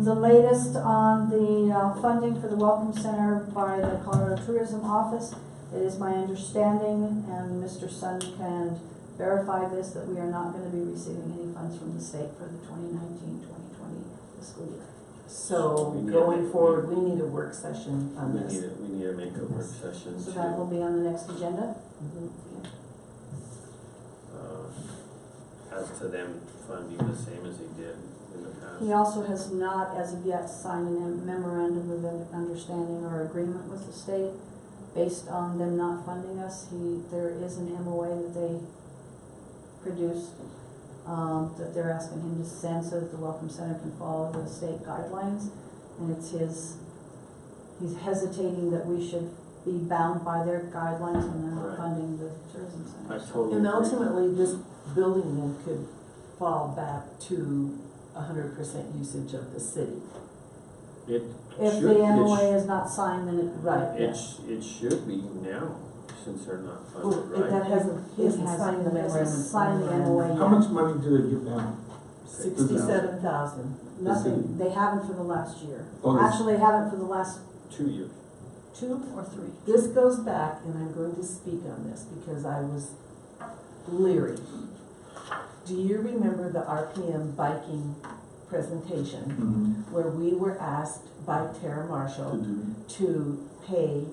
the latest on the funding for the Welcome Center by the Colorado Tourism Office. It is my understanding, and Mr. Sun can verify this, that we are not going to be receiving any funds from the state for the 2019-2020 fiscal year. So We need going a- forward, we need a work session on We this. need to make a work session So that will to, be on the next agenda. Mhm. as to them funding the same as they did in the past. He also has not, as of yet, signed a memorandum of understanding or agreement with the state. Based on them not funding us, there is an MOA that they produced, that they're asking him to send so that the Welcome Center can follow the state guidelines. And it's he's hesitating that we should be bound by their guidelines when they're not Right. funding the tourism I center. totally And agree. ultimately, this building then could fall back to 100% usage of the city. It If should- the it MOA sh- is not signed, then it. Right. It should be now, since they're not Well, funded, right? that he hasn't signed the memorandum. Signed the MOA yet. How much money do they give now? 67,000. Nothing, they haven't for the last year. Oh, it's- Actually, they haven't for the last 2 years. 2 or 3. This goes back, and I'm going to speak on this because I was leery. Do you remember the RPM biking presentation Mhm. where we were asked by Tara To Marshall do to pay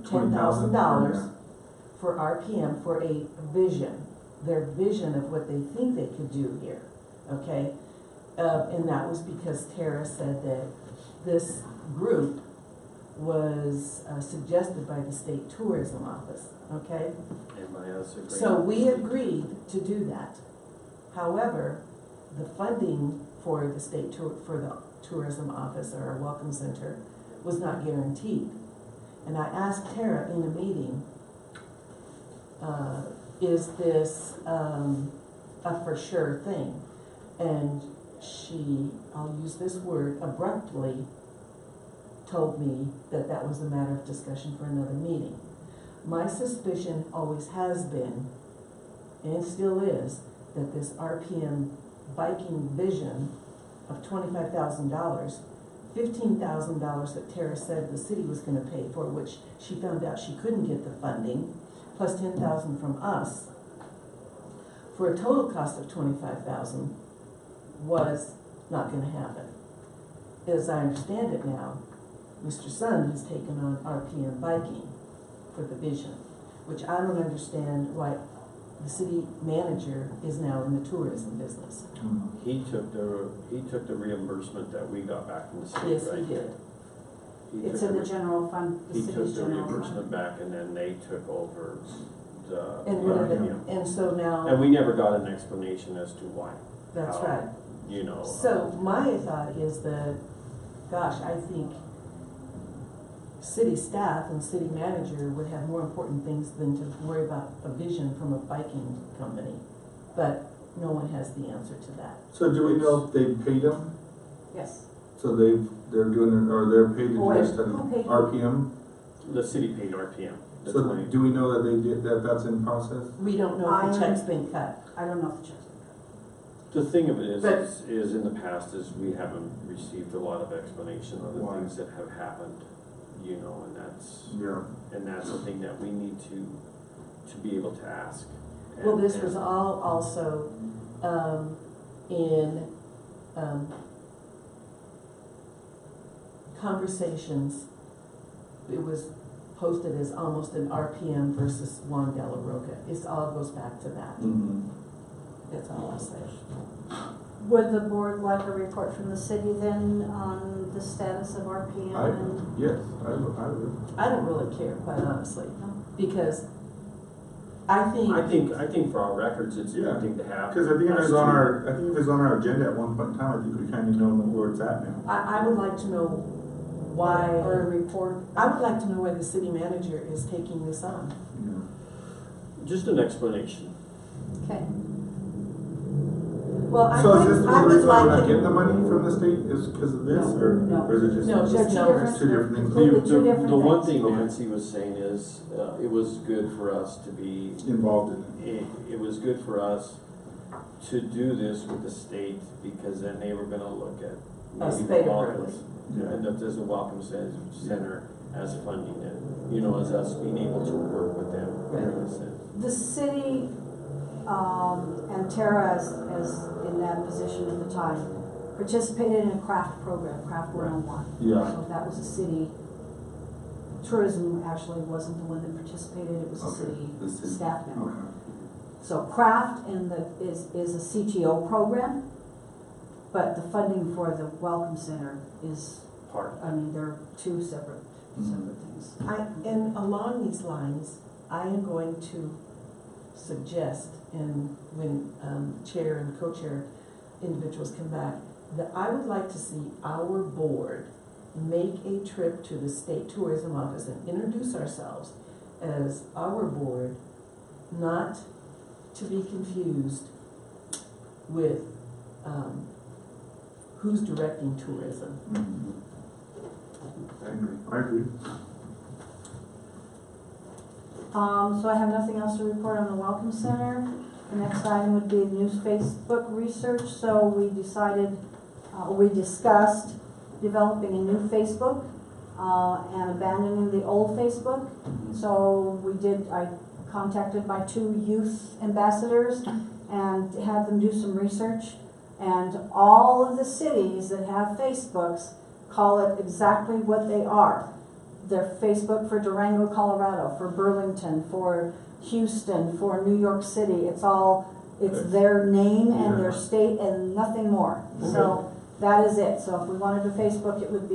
$20,000. $10,000 for RPM for a vision, their vision of what they think they could do here, okay? And that was because Tara said that this group was suggested by the state tourism office, okay? Anybody else agree? So we agreed to do that. However, the funding for the for the tourism office or our welcome center was not guaranteed. And I asked Tara in a meeting, is this a for sure thing? And she, I'll use this word, abruptly told me that that was a matter of discussion for another meeting. My suspicion always has been, and still is, that this RPM biking vision of $25,000, $15,000 that Tara said the city was gonna pay for, which she found out she couldn't get the funding, plus $10,000 from us, for a total cost of $25,000, was not gonna happen. As I understand it now, Mr. Sun has taken on RPM biking for the vision, which I don't understand why the city manager is now in the tourism business. Mhm. He took the reimbursement that we got back from the state, right? Yes, he did. He It's took in the re- general fund, the He took city's the general reimbursement fund. back, and then they took over the And what are RPM. they, and so now, And we never got an explanation as to why, that's how, right. you know. So my thought is that, gosh, I think city staff and city manager would have more important things than to worry about a vision from a biking company. But no one has the answer to that. So do we know if they paid them? Yes. So they're doing it, or they're paid to do Oh, wait, a study? who paid who? RPM? The city paid RPM, the So 20. do we know that they did, that's in process? We don't know if the I- check's been cut. I don't know if the check's been cut. The thing of it is, But- is in the past is we haven't received a lot of explanation on the Why? things that have happened, you know, Yeah. and that's the thing that we need to be able to ask. Well, And- this was and- all also, in, conversations. It was posted as almost an RPM versus Juan De La Roca. It all goes back to that. Mhm. That's all I'll say. Would the board like a report from the city then on the status of RPM and? Yes, I would. I don't really care, quite honestly, because I think for our records, it's a Yeah. good thing to have. Because I think if us it's on to- I think if it's on our agenda at one point in time, I think we kind of know where it's at now. I would like to know why, Or a report? I would like to know why the city manager is taking this on. Yeah. Just an explanation. Okay. Well, I So is would, this the I would reason why we're like not getting it, the money from the state, is because of this, No, or, no. or is it just? No, They're just two numbers. Two different things. Completely two The different one things. thing Nancy was saying is, it was good for us to be, Involved in it. it was good for us to do this with the state, because then they were gonna look at Us maybe the favorably. welcomes. Yeah. And if there's a welcome center as funding it, you know, as us being able to work with them in a sense. The city, and Tara as in that position at the time, participated in a craft program, Craft 101. Yeah. So that was a city, tourism actually wasn't the one that participated, it was a Okay. The city city. staff member. Okay. So craft is a CTO program, but the funding for the Welcome Center is, Part. I mean, they're two separate things. and along these lines, I am going to suggest, and when chair and co-chair individuals come back, that I would like to see our board make a trip to the state tourism office and introduce ourselves as our board, not to be confused with who's directing tourism. Mhm. I agree. So I have nothing else to report on the Welcome Center. The next item would be new Facebook research, so we decided, we discussed developing a new Facebook, and abandoning the old Facebook. So I contacted my 2 youth ambassadors and had them do some research. And all of the cities that have Facebooks call it exactly what they are. They're Facebook for Durango, Colorado, for Burlington, for Houston, for New York City. It's their name and their state and nothing more. So that is it. So if we wanted a Facebook, it would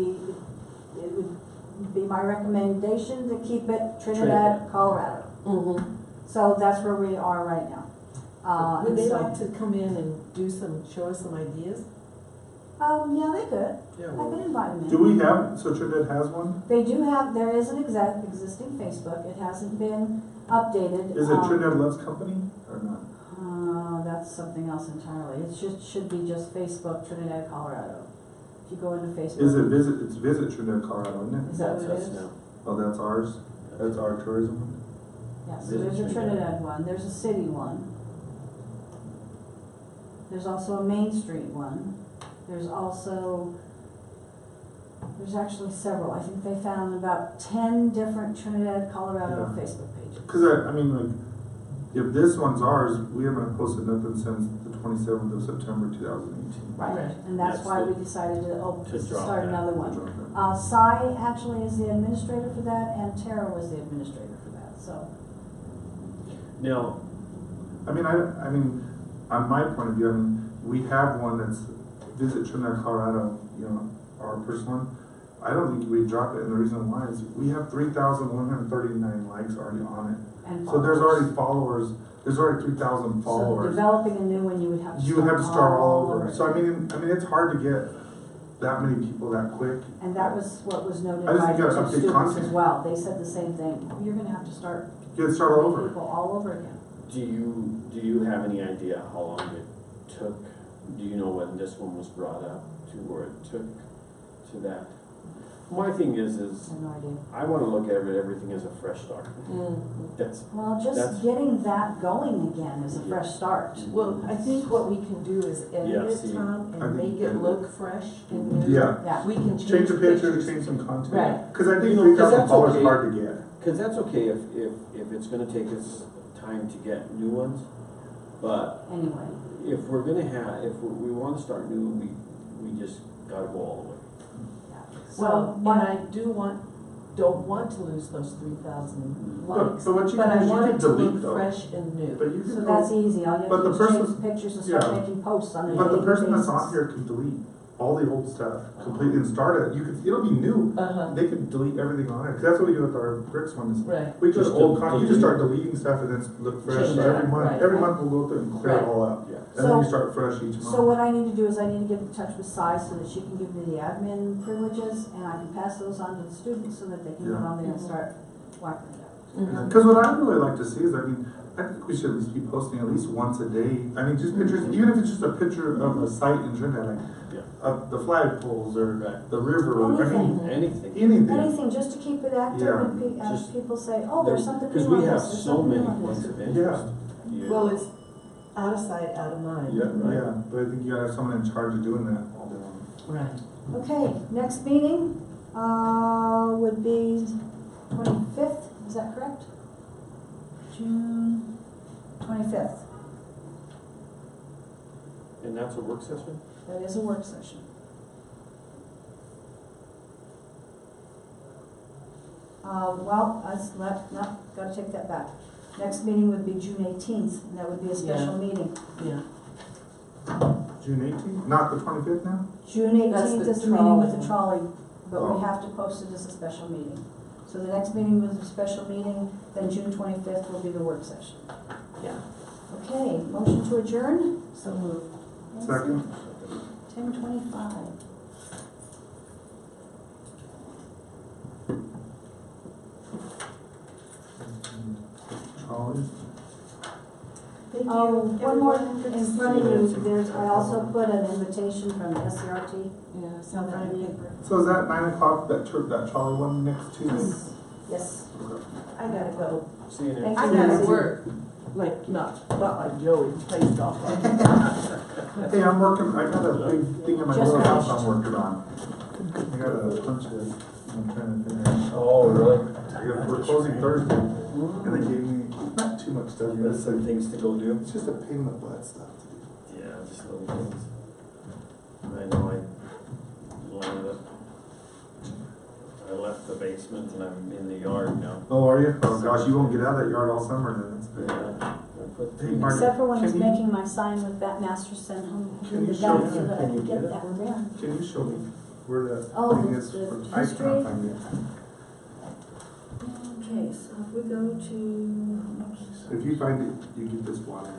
be my recommendation to keep it Trinidad, Colorado. Mm-hmm. So that's where we are right now. Would and they so- like to come in and show us some ideas? Yeah, they could. Yeah, I well, could invite them in. Do we have, so Trinidad has one? They do have, there is an existing Facebook. It hasn't been updated. Is it Trinidad Loves Company or not? That's something else entirely. It should be just Facebook Trinidad, Colorado. If you go into Facebook. Is it it's Visit Trinidad, Colorado, isn't it? Is that that's what it us is? now. Oh, that's ours? That's our tourism one? Yeah, so Visit there's a Trinidad. Trinidad one, there's a city one. There's also a Main Street one. There's actually several. I think they found about 10 different Trinidad, Colorado Yeah. Facebook pages. Cause I mean, like, if this one's ours, we haven't posted nothing since the 27th of September, 2018. Right, Right. and that's That's why the- we decided to to drop start that. another one. Cy actually is the administrator for that, and Tara was the administrator for that, so. Now, I mean, on my point of view, I mean, we have one that's Visit Trinidad, Colorado, you know, our first one. I don't think we drop it, and the reason why is we have 3,139 likes already on it. And So there's followers. already followers, there's already 3,000 So followers. developing a new one, you would have to You would have to start all over. again. So I mean, it's hard to get that many people that quick. And that was what was noted I just by think you the gotta two update students content. as well. They said the same thing. You're gonna have to start You gotta start all over. people all over again. do you have any idea how long it took? Do you know when this one was brought up to where it took to that? My thing is I have no idea. I wanna look at everything as a fresh start. That's, Well, That's- just getting that going again is a fresh start. Well, I think what we can do is Yeah, edit see. it, Tom, I and think make it edit look fresh and new. Yeah. Yeah. We can Change the picture, pictures. change some content. Right. Cause I think You know, 'cause 3,000 that's followers okay. is hard to get. cause that's okay if it's gonna take us time to get new ones, but Anyway, if we're gonna if we wanna start new, we just gotta go all the way. yeah. Well, So, and I don't want to lose those 3,000 likes, But what you but can I do is you want can it to delete look those. fresh and new. But you so can that's go, easy. All you But have the to do is person- change pictures and start yeah. making posts on a but the daily person that's basis. on here can delete all the old stuff completely and start it. It'll be new. Uh-huh, They can delete everything on it. Cause that's what we do with our bricks one is right. we go to Just old to you just start deleting stuff and then look fresh Change it every up, month. right. Every month we'll go through and clear it Right. all up. Yeah. And then you So- start fresh each month. So what I need to do is I need to get in touch with Cy so that she can give me the admin privileges, and I can pass those on to the students so that they can get Yeah. on there and start whacking it out. Mhm. Because what I'd really like to see is, I mean, I think we should at least be posting at least once a day. I mean, just pictures, even if it's just a picture of a site in Trinidad, like, Yeah. of the flagpoles or Right. the river, or, I mean, Anything. anything. Anything, just to keep it active Yeah. and as Just- people say, oh, there's something Because new on we have this, there's so something new many on points this. of interest. you Well, know. it's out of sight, out of mind. Yeah, right. Yeah, but I think you gotta have someone in charge of doing that all day long. Right. Okay, next meeting, would be 25th, is that correct? June 25th, And that's a work session? that is a work session. Well, gotta take that back. Next meeting would be June 18th, and that would be a special meeting. Yeah. June 18th, not the 25th now? June That's 18th the is the meeting with the trolley. trolley, but Oh. we have to post it as a special meeting. So the next meeting was a special meeting, then June 25th will be the work session. Yeah. Okay, motion to adjourn? So moved. Second. 10:25. Trolleys. Thank you. One more everyone. Good to in see front of you. you, I also put an invitation from SCRT. Yeah, I saw that in the paper. So is that 9 o'clock, that trolley one next Tuesday? Yes. I gotta go. See you Thank next. I you. gotta work. Like, not like Joey, placed off. Hey, I'm working, I got a big thing in my Just little house finished. I'm working on. I got a bunch of, I'm trying to finish. Oh, really? We're closing Thursday, and they gave me not too much stuff, but it's Some like, things to go do? it's just a pain in the butt stuff to do. Yeah, just little things. I know, I learned it. I left the basement and I'm in the yard now. Oh, are you? Oh gosh, you won't get out of that yard all summer then, it's bad. Yeah, I put Hey, Mark, Except for when he's can you- making my sign with that Masterson home, Can you the show gun, me- so that I can you can get get it that for me? done. Can you show me where that Oh, thing is? the I history? cannot find it. Okay, so if we go to, If you find it, you get this water.